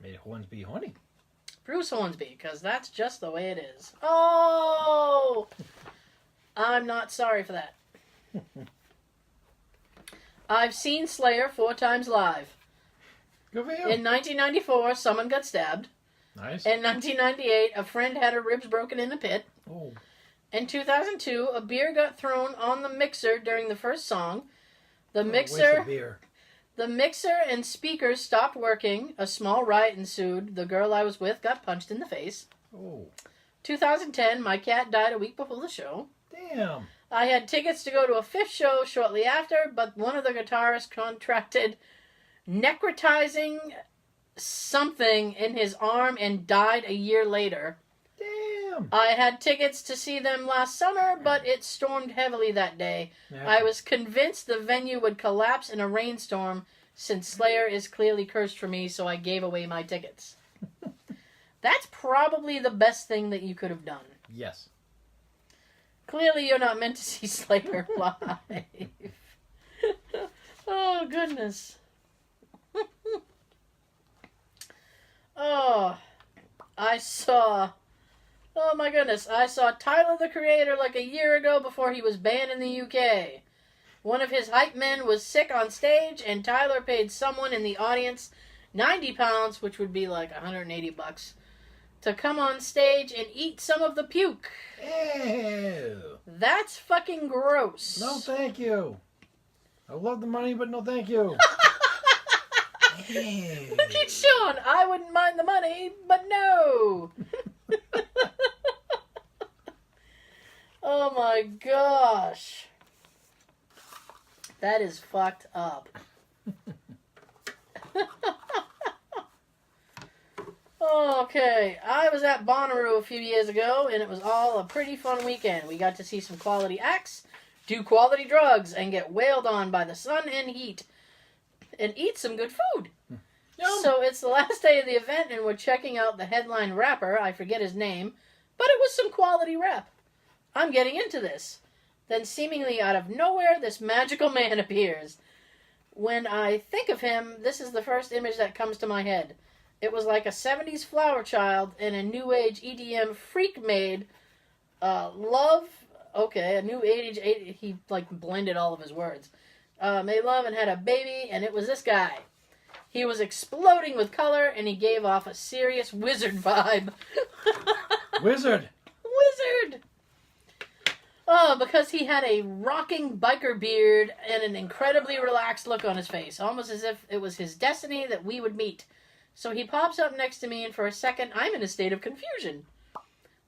Made Hornsby horny. Bruce Hornsby, because that's just the way it is. Oh! I'm not sorry for that. I've seen Slayer 4 times live. Good for you. In 1994, someone got stabbed. Nice. In 1998, a friend had her ribs broken in a pit. Oh. In 2002, a beer got thrown on the mixer during the first song. The Waste of beer. The mixer and speakers stopped working. A small riot ensued. The girl I was with got punched in the face. Oh. 2010, my cat died a week before the show. Damn. I had tickets to go to a 5th show shortly after, but one of the guitarists contracted necrotizing something in his arm and died a year later. Damn. I had tickets to see them last summer, but it stormed heavily that day. Yeah. I was convinced the venue would collapse in a rainstorm since Slayer is clearly cursed for me, so I gave away my tickets. That's probably the best thing that you could have done. Yes. Clearly you're not meant to see Slayer live. Oh, goodness. Oh, my goodness. I saw Tyler, the Creator, like a year ago before he was banned in the UK. One of his hype men was sick on stage, and Tyler paid someone in the audience £90, which would be like $180, to come on stage and eat some of the puke. Ew. That's fucking gross. No, thank you. I love the money, but no, thank you. Ew. Look at Sean. I wouldn't mind the money, but no. Oh my gosh. That is fucked up. Okay, I was at Bonnaroo a few years ago, and it was all a pretty fun weekend. We got to see some quality acts, do quality drugs, and get wailed on by the sun and heat, and eat some good food. Yum. So it's the last day of the event, and we're checking out the headline rapper. I forget his name, but it was some quality rap. I'm getting into this. Then seemingly out of nowhere, this magical man appears. When I think of him, this is the first image that comes to my head. It was like a 70s flower child and a new age EDM freak made love. Okay, a new age, he like blended all of his words. Made love and had a baby, and it was this guy. He was exploding with color, and he gave off a serious wizard vibe. Wizard. Wizard! Oh, because he had a rocking biker beard and an incredibly relaxed look on his face, almost as if it was his destiny that we would meet. So he pops up next to me, and for a second, I'm in a state of confusion.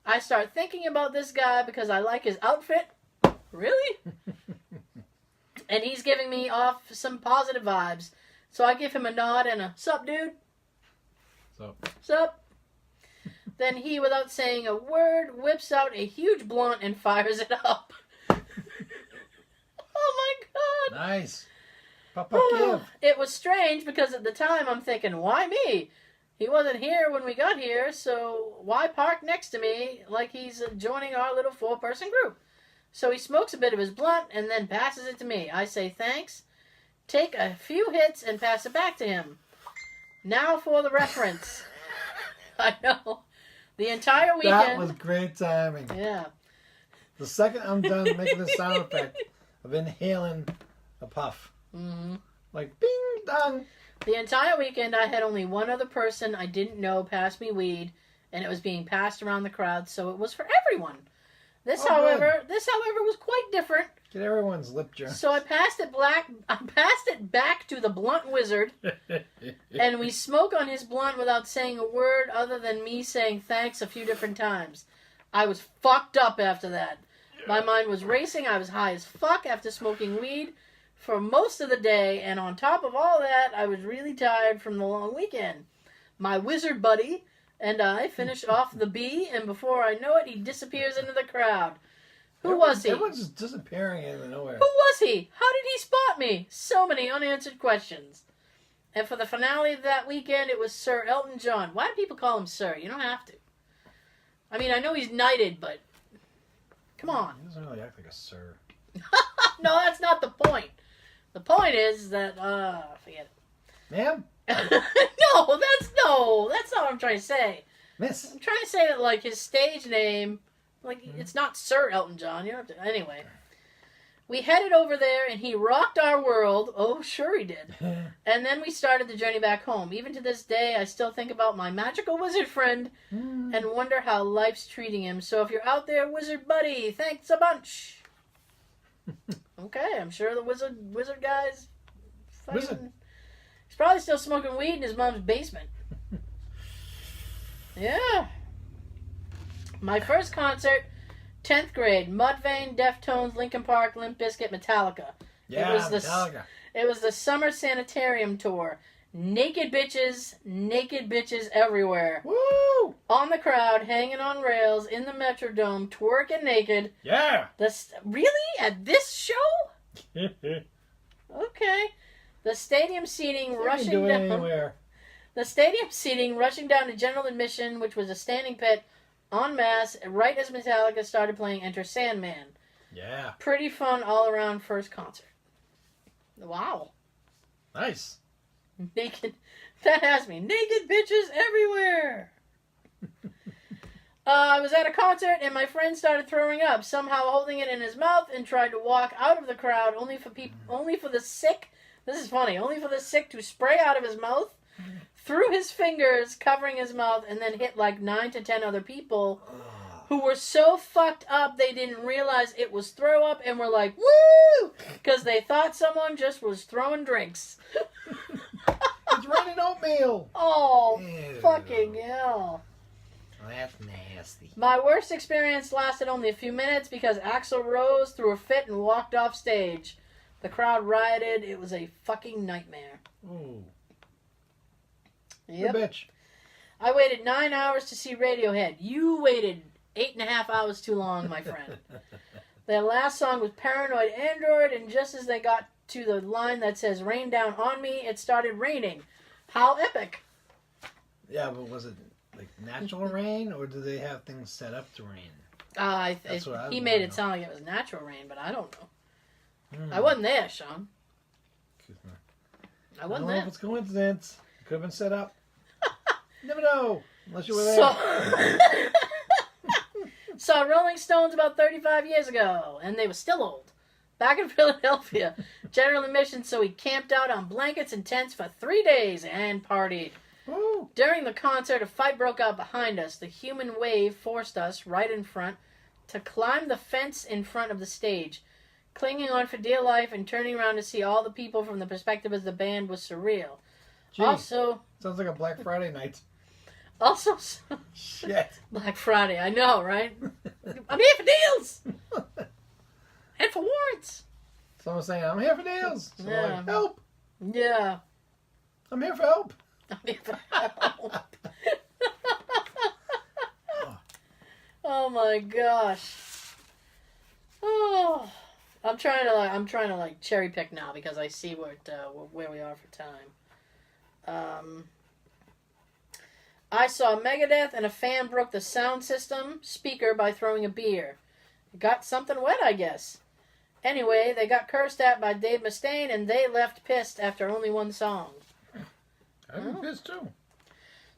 I start thinking about this guy because I like his outfit. Really? And he's giving me off some positive vibes. So I give him a nod and a, "Sup, dude?" Sup? Then he, without saying a word, whips out a huge blunt and fires it up. Oh my god. Nice. Papa give. It was strange because at the time I'm thinking, why me? He wasn't here when we got here, so why park next to me like he's joining our little 4-person group? So he smokes a bit of his blunt and then passes it to me. I say thanks, take a few hits, and pass it back to him. Now for the reference. I know. The entire weekend. That was great timing. Yeah. The second I'm done making the sound effect of inhaling a puff. Mm-hmm. Like, bing, dong. The entire weekend, I had only one other person I didn't know pass me weed, and it was being passed around the crowd, so it was for everyone. This, however, was quite different. Get everyone's lip germs. So I passed it back to the blunt wizard, and we smoke on his blunt without saying a word other than me saying thanks a few different times. I was fucked up after that. My mind was racing. I was high as fuck after smoking weed for most of the day, and on top of all that, I was really tired from the long weekend. My wizard buddy and I finished off the bee, and before I know it, he disappears into the crowd. Who was he? Everyone's just disappearing out of nowhere. Who was he? How did he spot me? So many unanswered questions. And for the finale of that weekend, it was Sir Elton John. Why do people call him Sir? You don't have to. I mean, I know he's knighted, but Come on. He doesn't really act like a sir. No, that's not the point. The point is that, forget it. Ma'am? No, that's not what I'm trying to say. Miss. I'm trying to say that, like, his stage name, like, it's not Sir Elton John. You don't have to, anyway. We headed over there, and he rocked our world. Oh, sure he did. And then we started the journey back home. Even to this day, I still think about my magical wizard friend and wonder how life's treating him. So if you're out there, wizard buddy, thanks a bunch. Okay, I'm sure the wizard guy's fucking... Wizard. He's probably still smoking weed in his mom's basement. Yeah. My first concert... 10th grade, Mudvayne, Deftones, Linkin Park, Limp Bizkit, Metallica. Yeah, Metallica. It was the summer sanitarium tour. Naked bitches everywhere. Woo! On the crowd, hanging on rails, in the Metrodome, twerking naked. Yeah! Really? At this show? Okay. The stadium seating rushing down. Anywhere. The stadium seating rushing down to general admission, which was a standing pit. En masse, right as Metallica started playing Enter Sandman. Yeah. Pretty fun all-around first concert. Wow. Nice. Naked. That has me. Naked bitches everywhere. I was at a concert and my friend started throwing up, somehow holding it in his mouth, and tried to walk out of the crowd only for the sick. This is funny. Only for the sick to spray out of his mouth. Through his fingers, covering his mouth, and then hit like 9 to 10 other people who were so fucked up they didn't realize it was throw up and were like, woo! Because they thought someone just was throwing drinks. It's raining oatmeal! Oh, Ew. fucking hell. Oh, that's nasty. My worst experience lasted only a few minutes because Axl Rose threw a fit and walked off stage. The crowd rioted. It was a fucking nightmare. Ooh. Yep. Bitch. I waited 9 hours to see Radiohead. You waited 8.5 hours too long, my friend. Their last song was Paranoid Android, and just as they got to the line that says rain down on me, it started raining. How epic. Yeah, but was it like natural rain, or do they have things set up to rain? He made it sound like it was natural rain, but I don't know. I wasn't there, Sean. I wasn't know there. if it's coincidence. It could have been set up. Never know. Unless you were there. Saw Rolling Stones about 35 years ago, and they were still old. Back in Philadelphia. General admission, so we camped out on blankets and tents for 3 days and partied. Woo. During the concert, a fight broke out behind us. The human wave forced us, right in front, to climb the fence in front of the stage. Clinging on for dear life and turning around to see all the people from the perspective of the band was surreal. Gee, also... Sounds like a Black Friday night. Also... Shit. Black Friday, I know, right? I'm here for deals! And for warrants! Someone's saying, I'm here for deals. So Yeah. like, help. Yeah. I'm here for help. I'm here for help. Oh my gosh. Oh. I'm trying to cherry pick now because I see where we are for time. I saw Megadeth and a fan broke the sound system speaker by throwing a beer. Got something wet, I guess. Anyway, they got cursed at by Dave Mustaine and they left pissed after only one song. I'm pissed too.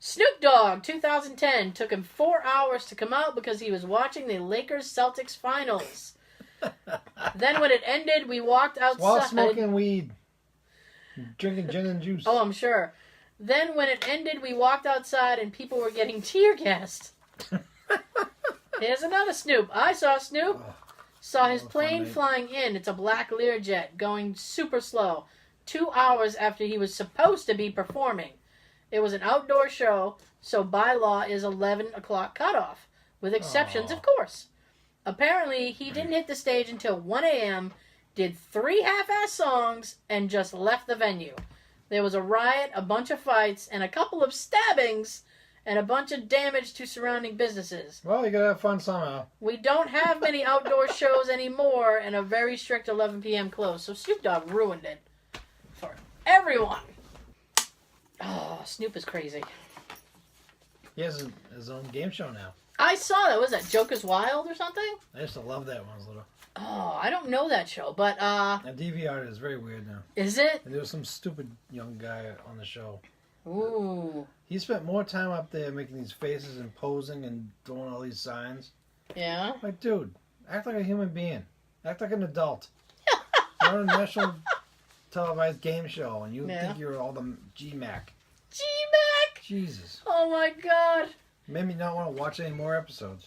Snoop Dogg, 2010, took him 4 hours to come out because he was watching the Lakers-Celtics finals. Then when it ended, we walked outside. While smoking weed. Drinking gin and juice. Oh, I'm sure. Then when it ended, we walked outside and people were getting tear gassed. Here's another Snoop. I saw Snoop. Saw his plane flying in. It's a black Learjet going super slow. 2 hours after he was supposed to be performing. It was an outdoor show, so by law is 11 o'clock cutoff. With exceptions, of course. Apparently, he didn't hit the stage until 1 a.m., did 3 half-ass songs, and just left the venue. There was a riot, a bunch of fights, and a couple of stabbings, and a bunch of damage to surrounding businesses. Well, you gotta have fun somehow. We don't have many outdoor shows anymore, and a very strict 11 p.m. close, so Snoop Dogg ruined it for everyone. Oh, Snoop is crazy. He has his own game show now. I saw that. Was that Joker's Wild or something? I used to love that when I was little. Oh, I don't know that show, but That DVR is very weird now. Is it? And there was some stupid young guy on the show. Ooh. He spent more time up there making these faces and posing and doing all these signs. Yeah. Like, dude, act like a human being. Act like an adult. You're on a national televised game show, and you think you're all the G-Mac. G-Mac! Jesus. Oh my God. Made me not want to watch any more episodes.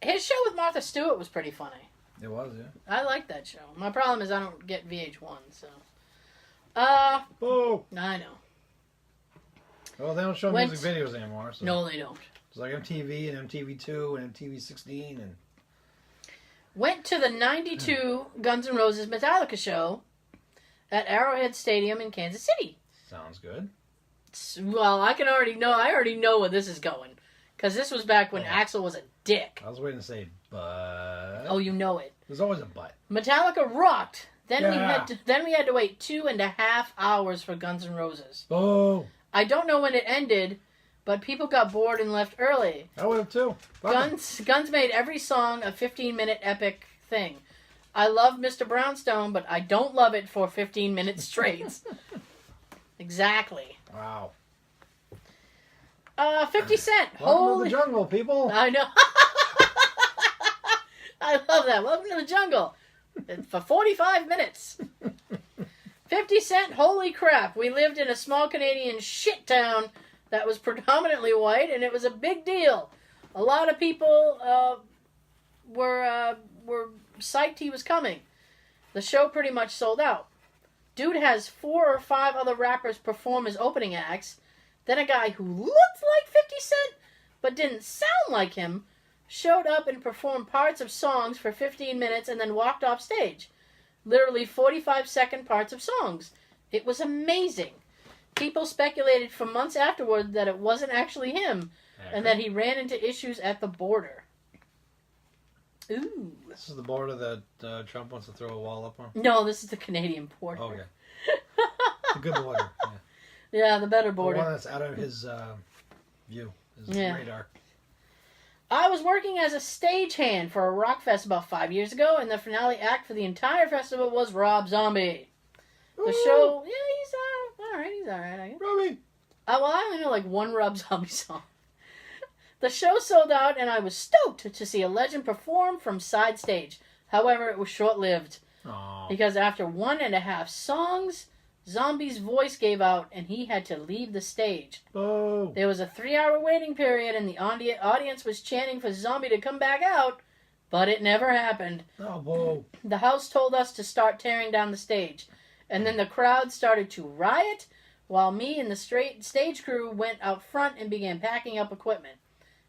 His show with Martha Stewart was pretty funny. It was, yeah. I like that show. My problem is I don't get VH1, so. Boo! I know. Well, they don't show music videos anymore. So. No, they don't. It's like MTV and MTV2 and MTV16 and... Went to the 92 Guns N' Roses Metallica show at Arrowhead Stadium in Kansas City. Sounds good. Well, I already know where this is going. Because this was back when Axl was a dick. I was waiting to say, but... Oh, you know it. There's always a but. Metallica rocked. Then we had to wait 2.5 hours for Guns N' Roses. Oh. I don't know when it ended, but people got bored and left early. I would have too. Guns made every song a 15-minute epic thing. I love Mr. Brownstone, but I don't love it for 15 minutes straight. Exactly. Wow. 50 Cent. Welcome to the jungle, people. I know. I love that. Welcome to the jungle. For 45 minutes. 50 Cent, holy crap. We lived in a small Canadian shit town that was predominantly white, and it was a big deal. A lot of people were psyched he was coming. The show pretty much sold out. Dude has 4 or 5 other rappers perform as opening acts. Then a guy who looked like 50 Cent, but didn't sound like him, showed up and performed parts of songs for 15 minutes and then walked off stage. Literally 45-second parts of songs. It was amazing. People speculated for months afterward that it wasn't actually him, and that he ran into issues at the border. Ooh. This is the border that Trump wants to throw a wall up on? No, this is the Canadian border. Okay. The good border. Yeah, the better border. The one that's out of his view, his radar. I was working as a stagehand for a rock fest about 5 years ago, and the finale act for the entire festival was Rob Zombie. The show, he's alright, I guess. Robbie! Well, I only know like one Rob Zombie song. The show sold out, and I was stoked to see a legend perform from side stage. However, it was short-lived. Aww. Because after 1.5 songs, Zombie's voice gave out, and he had to leave the stage. Oh. There was a 3-hour waiting period, and the audience was chanting for Zombie to come back out, but it never happened. Oh, whoa. The house told us to start tearing down the stage, and then the crowd started to riot, while me and the stage crew went out front and began packing up equipment.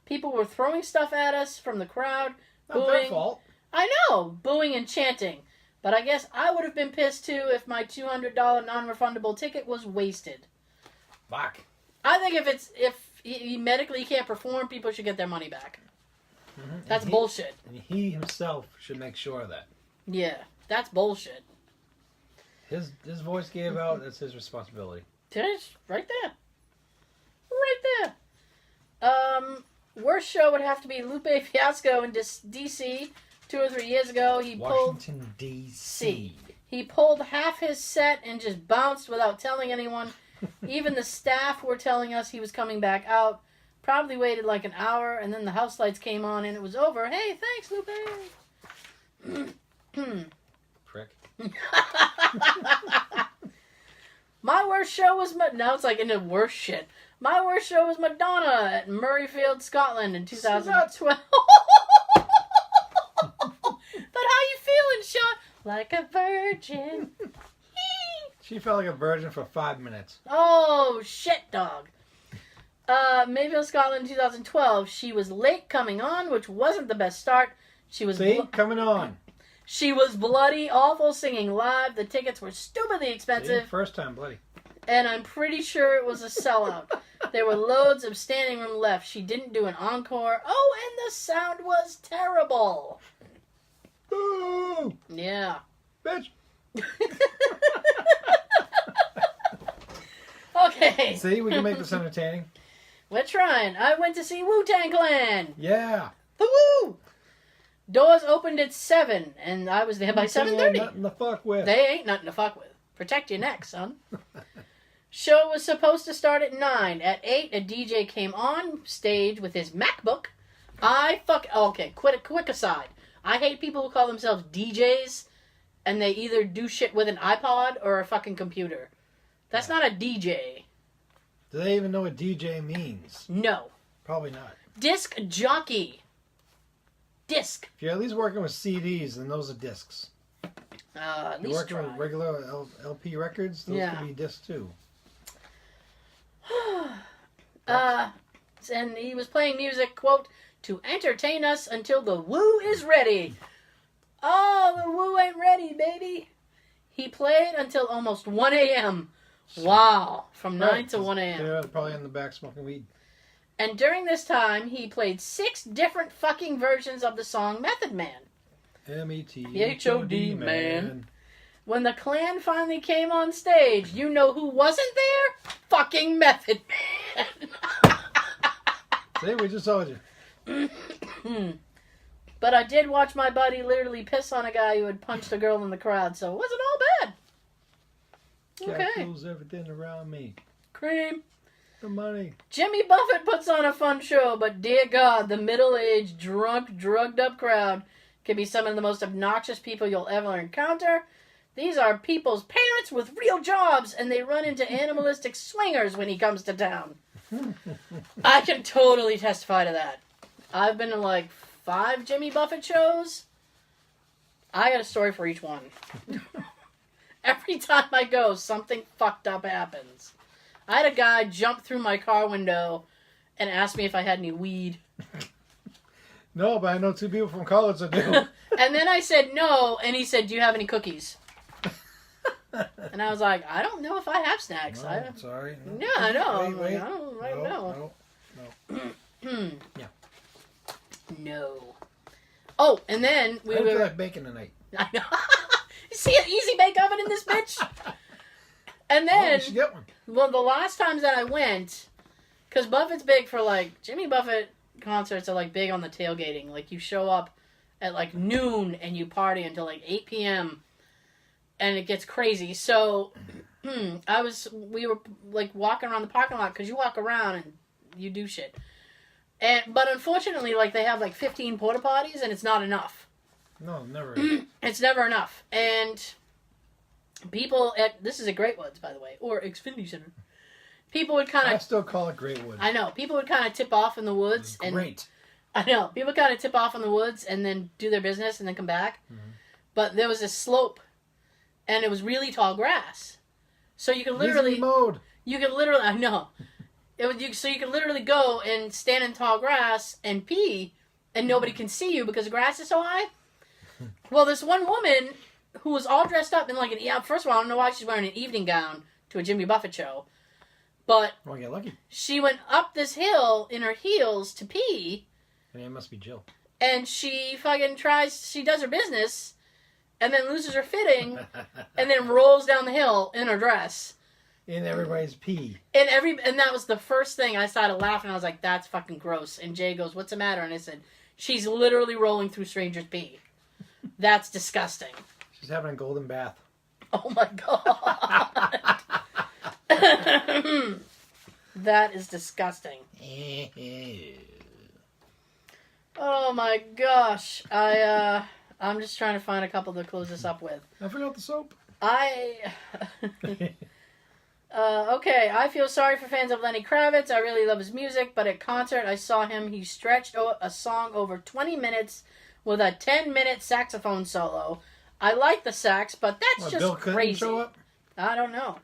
People were throwing stuff at us from the crowd, Not booing. their fault. I know, booing and chanting. But I guess I would have been pissed too if my $200 non-refundable ticket was wasted. Fuck. I think if he medically can't perform, people should get their money back. Mm-hmm. That's bullshit. And he himself should make sure of that. Yeah, that's bullshit. His voice gave out. That's his responsibility. Right there. Right there. Worst show would have to be Lupe Fiasco in D.C. 2 or 3 years ago. Washington, D.C. He pulled half his set and just bounced without telling anyone. Even the staff were telling us he was coming back out. Probably waited like an hour, and then the house lights came on and it was over. Hey, thanks, Lupe. Prick. My worst show was... Now it's like into worst shit. My worst show was Madonna at Murrayfield, Scotland in 2012. But how you feeling, Sean? Like a virgin. She felt like a virgin for 5 minutes. Oh, shit, dog. Mayfield, Scotland, 2012. She was late coming on, which wasn't the best start. She was coming on. She was bloody, awful singing live. The tickets were stupidly expensive. First time bloody. And I'm pretty sure it was a sellout. There were loads of standing room left. She didn't do an encore. Oh, and the sound was terrible. Boo! Yeah. Bitch. Okay. See, we can make this entertaining. We're trying. I went to see Wu-Tang Clan. Yeah. Woo! Doors opened at 7, and I was there by 7:30. Nothing to fuck with. They ain't nothing to fuck with. Protect your neck, son. Show was supposed to start at 9. At 8, a DJ came on stage with his MacBook. Quick aside. I hate people who call themselves DJs, and they either do shit with an iPod or a fucking computer. That's not a DJ. Do they even know what DJ means? No. Probably not. Disc jockey. Disc. If you're at least working with CDs, then those are discs. At You're least working with regular LP records, those could be discs too. And he was playing music, quote, to entertain us until the woo is ready. Oh, the woo ain't ready, baby. He played until almost 1 a.m. Wow. From 9 to 1 a.m. They're probably in the back smoking weed. And during this time, he played 6 different fucking versions of the song Method Man. M-E-T-H-O-D, man. When the Klan finally came on stage, you know who wasn't there? Fucking Method Man. See, we just told you. But I did watch my buddy literally piss on a guy who had punched a girl in the crowd, so it wasn't all bad. Okay. Cat everything around me. Cream. The money. Jimmy Buffett puts on a fun show, but dear God, the middle-aged, drunk, drugged-up crowd can be some of the most obnoxious people you'll ever encounter. These are people's parents with real jobs, and they run into animalistic swingers when he comes to town. I can totally testify to that. I've been to like 5 Jimmy Buffett shows. I got a story for each one. Every time I go, something fucked up happens. I had a guy jump through my car window and ask me if I had any weed. No, but I know 2 people from college that do. And then I said no, and he said, do you have any cookies? And I was like, I don't know if I have snacks. No, sorry. No, I know. Wait. I don't right know. No. Yeah. No. Oh, and then we I were... feel like bacon tonight. I know. You see an easy bake oven in this bitch? And then... Oh, you should get one. Well, the last times that I went... Because Buffett's big for, like... Jimmy Buffett concerts are, like, big on the tailgating. Like, you show up at, like, noon and you party until, like, 8 p.m., and it gets crazy. So, we were, like, walking around the parking lot, because you walk around and you do shit. But unfortunately, like, they have, like, 15 porta potties, and it's not enough. No, never. It's never enough. And people this is at Great Woods, by the way, or Xfinity Center. People would kind of... I still call it Great Woods. I know. People would kind of tip off in the woods. Great. I know. People kind of tip off in the woods and then do their business and then come back. Mm-hmm. But there was this slope, and it was really tall grass. So you could literally... Easily mowed. You could literally... I know. So you could literally go and stand in tall grass and pee, and nobody can see you because the grass is so high. Well, this one woman who was all dressed up in like first of all, I don't know why she's wearing an evening gown to a Jimmy Buffett show, but Well, get lucky. she went up this hill in her heels to pee. And it must be Jill. And she fucking she does her business, and then loses her fitting, and then rolls down the hill in her dress. In everybody's pee. And that was the first thing I started laughing. I was like, that's fucking gross. And Jay goes, what's the matter? And I said, she's literally rolling through strangers' pee. That's disgusting. She's having a golden bath. Oh my God. That is disgusting. Oh my gosh. I'm just trying to find a couple to close this up with. I forgot the soap. Okay, I feel sorry for fans of Lenny Kravitz. I really love his music, but at concert I saw him. He stretched a song over 20 minutes with a 10-minute saxophone solo. I like the sax, but that's just Bill Clinton crazy. Show up? I don't know.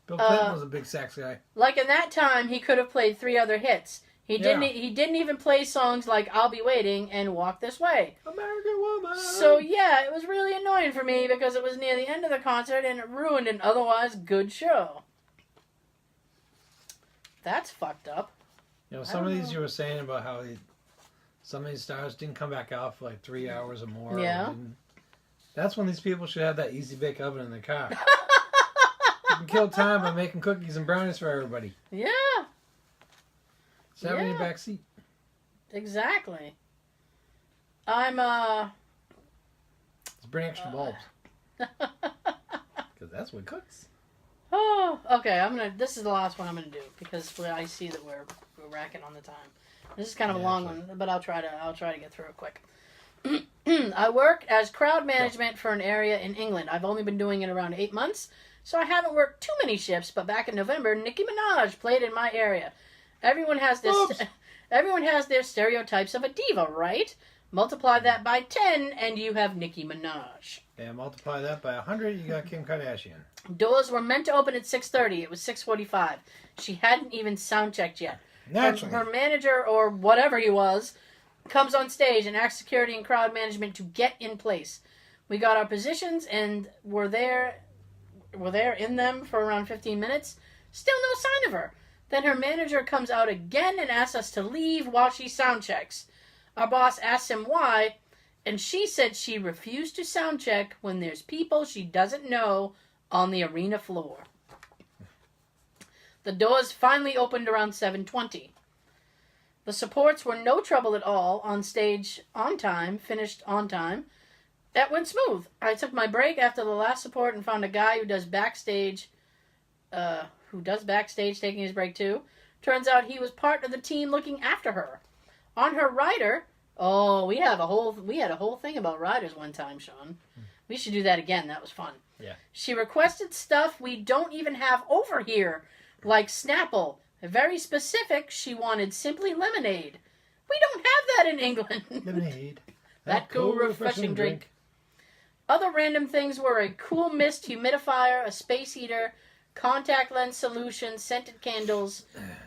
Bill Clinton was a big sax guy. Like in that time, he could have played 3 other hits. He didn't even play songs like "I'll Be Waiting" and "Walk This Way." American Woman. So yeah, it was really annoying for me because it was near the end of the concert and it ruined an otherwise good show. That's fucked up. You know, some of these you were saying about how some of these stars didn't come back out for like 3 hours or more. Yeah. That's when these people should have that easy bake oven in their car. You can kill time by making cookies and brownies for everybody. Yeah. Just have it in your back seat. Exactly. I'm, Let's bring extra bulbs. Because that's what cooks. Oh, okay. This is the last one I'm gonna do because I see that we're racking on the time. This is kind of a long one, but I'll try to get through it quick. I work as crowd management for an area in England. I've only been doing it around 8 months, so I haven't worked too many shifts. But back in November, Nicki Minaj played in my area. Everyone has their stereotypes of a diva, right? Multiply that by 10, and you have Nicki Minaj. And multiply that by 100, you got Kim Kardashian. Doors were meant to open at 6:30. It was 6:45. She hadn't even sound checked yet. Naturally. Her manager, or whatever he was, comes on stage and asks security and crowd management to get in place. We got our positions and were there in them for around 15 minutes. Still no sign of her. Then her manager comes out again and asks us to leave while she sound checks. Our boss asks him why, and she said she refused to sound check when there's people she doesn't know on the arena floor. The doors finally opened around 7:20. The supports were no trouble at all, on stage on time, finished on time. That went smooth. I took my break after the last support and found a guy who does backstage taking his break too. Turns out he was part of the team looking after her. On her rider, we had a whole thing about riders one time, Sean. We should do that again. That was fun. Yeah. She requested stuff we don't even have over here, like Snapple. Very specific, she wanted simply lemonade. We don't have that in England. Lemonade. That cool, refreshing drink. Other random things were a cool mist humidifier, a space heater, contact lens solution, scented candles,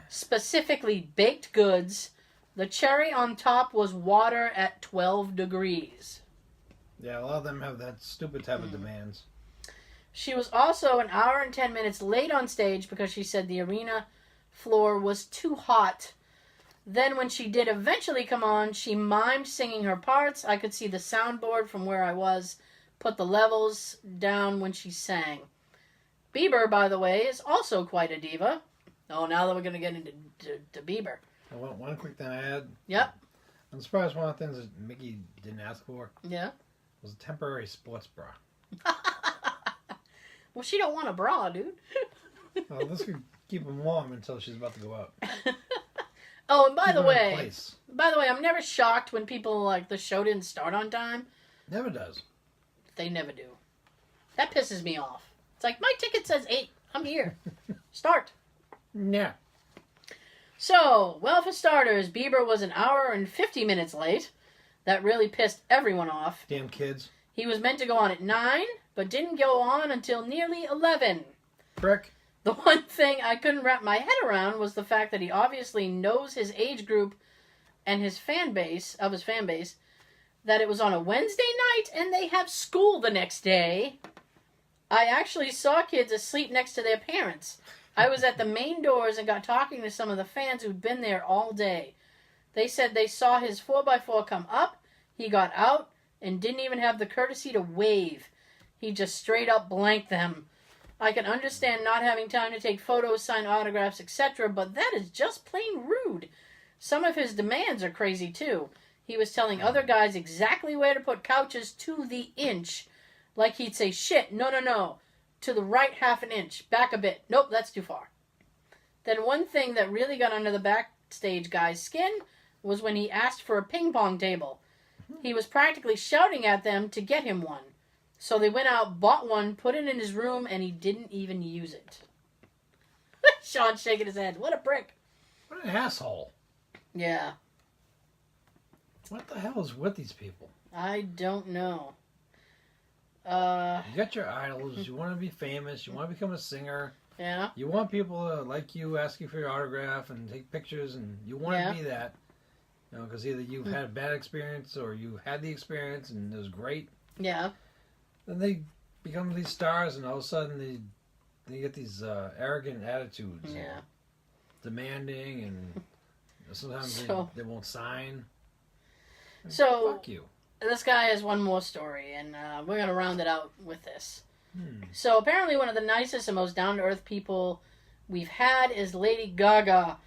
specifically baked goods. The cherry on top was water at 12 degrees. Yeah, a lot of them have that stupid type of demands. She was also an hour and 10 minutes late on stage because she said the arena floor was too hot. Then when she did eventually come on, she mimed singing her parts. I could see the soundboard from where I was, put the levels down when she sang. Bieber, by the way, is also quite a diva. Oh, now that we're going to get into Bieber. I want one quick thing to add. Yep. I'm surprised one of the things that Mickey didn't ask for was a temporary sports bra. Well, she don't want a bra, dude. Well, this could keep them warm until she's about to go out. Oh, and by the way, I'm never shocked when people the show didn't start on time. Never does. They never do. That pisses me off. It's like, my ticket says 8. I'm here. Start. Yeah. So, well, for starters, Bieber was an hour and 50 minutes late. That really pissed everyone off. Damn kids. He was meant to go on at 9, but didn't go on until nearly 11. Frick. The one thing I couldn't wrap my head around was the fact that he obviously knows his age group and his fan base, that it was on a Wednesday night and they have school the next day. I actually saw kids asleep next to their parents. I was at the main doors and got talking to some of the fans who'd been there all day. They said they saw his 4x4 come up, he got out, and didn't even have the courtesy to wave. He just straight up blanked them. I can understand not having time to take photos, sign autographs, etc., but that is just plain rude. Some of his demands are crazy, too. He was telling other guys exactly where to put couches to the inch. Like he'd say, shit, no, to the right half an inch, back a bit. Nope, that's too far. Then one thing that really got under the backstage guy's skin was when he asked for a ping pong table. He was practically shouting at them to get him one. So they went out, bought one, put it in his room, and he didn't even use it. Sean's shaking his head. What a prick. What an asshole. Yeah. What the hell is with these people? I don't know. You got your idols. You want to be famous. You want to become a singer. Yeah. You want people to like you, ask you for your autograph, and take pictures, and you want to be that. Because either you've had a bad experience or you had the experience and it was great. Yeah. Then they become these stars, and all of a sudden they get these arrogant attitudes. Yeah. Demanding, and sometimes they won't sign. So, fuck you. This guy has one more story, and we're going to round it out with this. So apparently one of the nicest and most down-to-earth people we've had is Lady Gaga.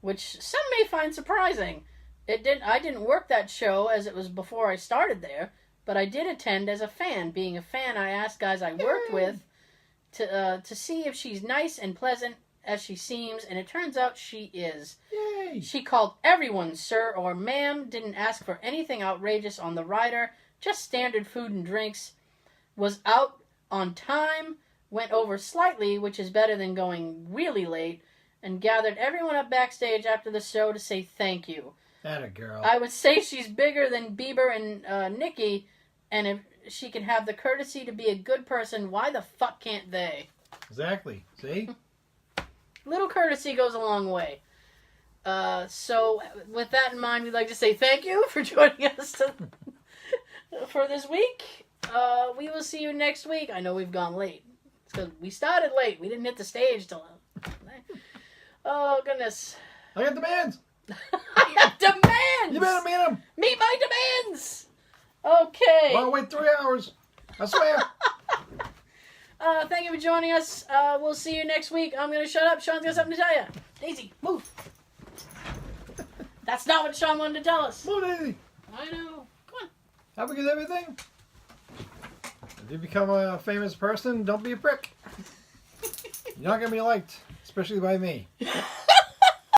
which some may find surprising. I didn't work that show as it was before I started there, but I did attend as a fan. Being a fan, I asked guys I worked with to see if she's nice and pleasant as she seems, and it turns out she is. Yay! She called everyone sir or ma'am, didn't ask for anything outrageous on the rider, just standard food and drinks, was out on time, went over slightly, which is better than going really late, and gathered everyone up backstage after the show to say thank you. Atta girl. I would say she's bigger than Bieber and Nicki, and if she can have the courtesy to be a good person, why the fuck can't they? Exactly. See? Little courtesy goes a long way. So, with that in mind, we'd like to say thank you for joining us for this week. We will see you next week. I know we've gone late. It's because we started late. We didn't hit the stage till... Oh, goodness. I got demands. I have demands! You better meet them. Meet my demands! Okay. Well, wait 3 hours. I swear. Thank you for joining us. We'll see you next week. I'm going to shut up. Sean's got something to tell you. Daisy, move. That's not what Sean wanted to tell us. Move, Daisy. I know. Come on. Have a good everything. If you become a famous person, don't be a prick. You're not going to be liked, especially by me.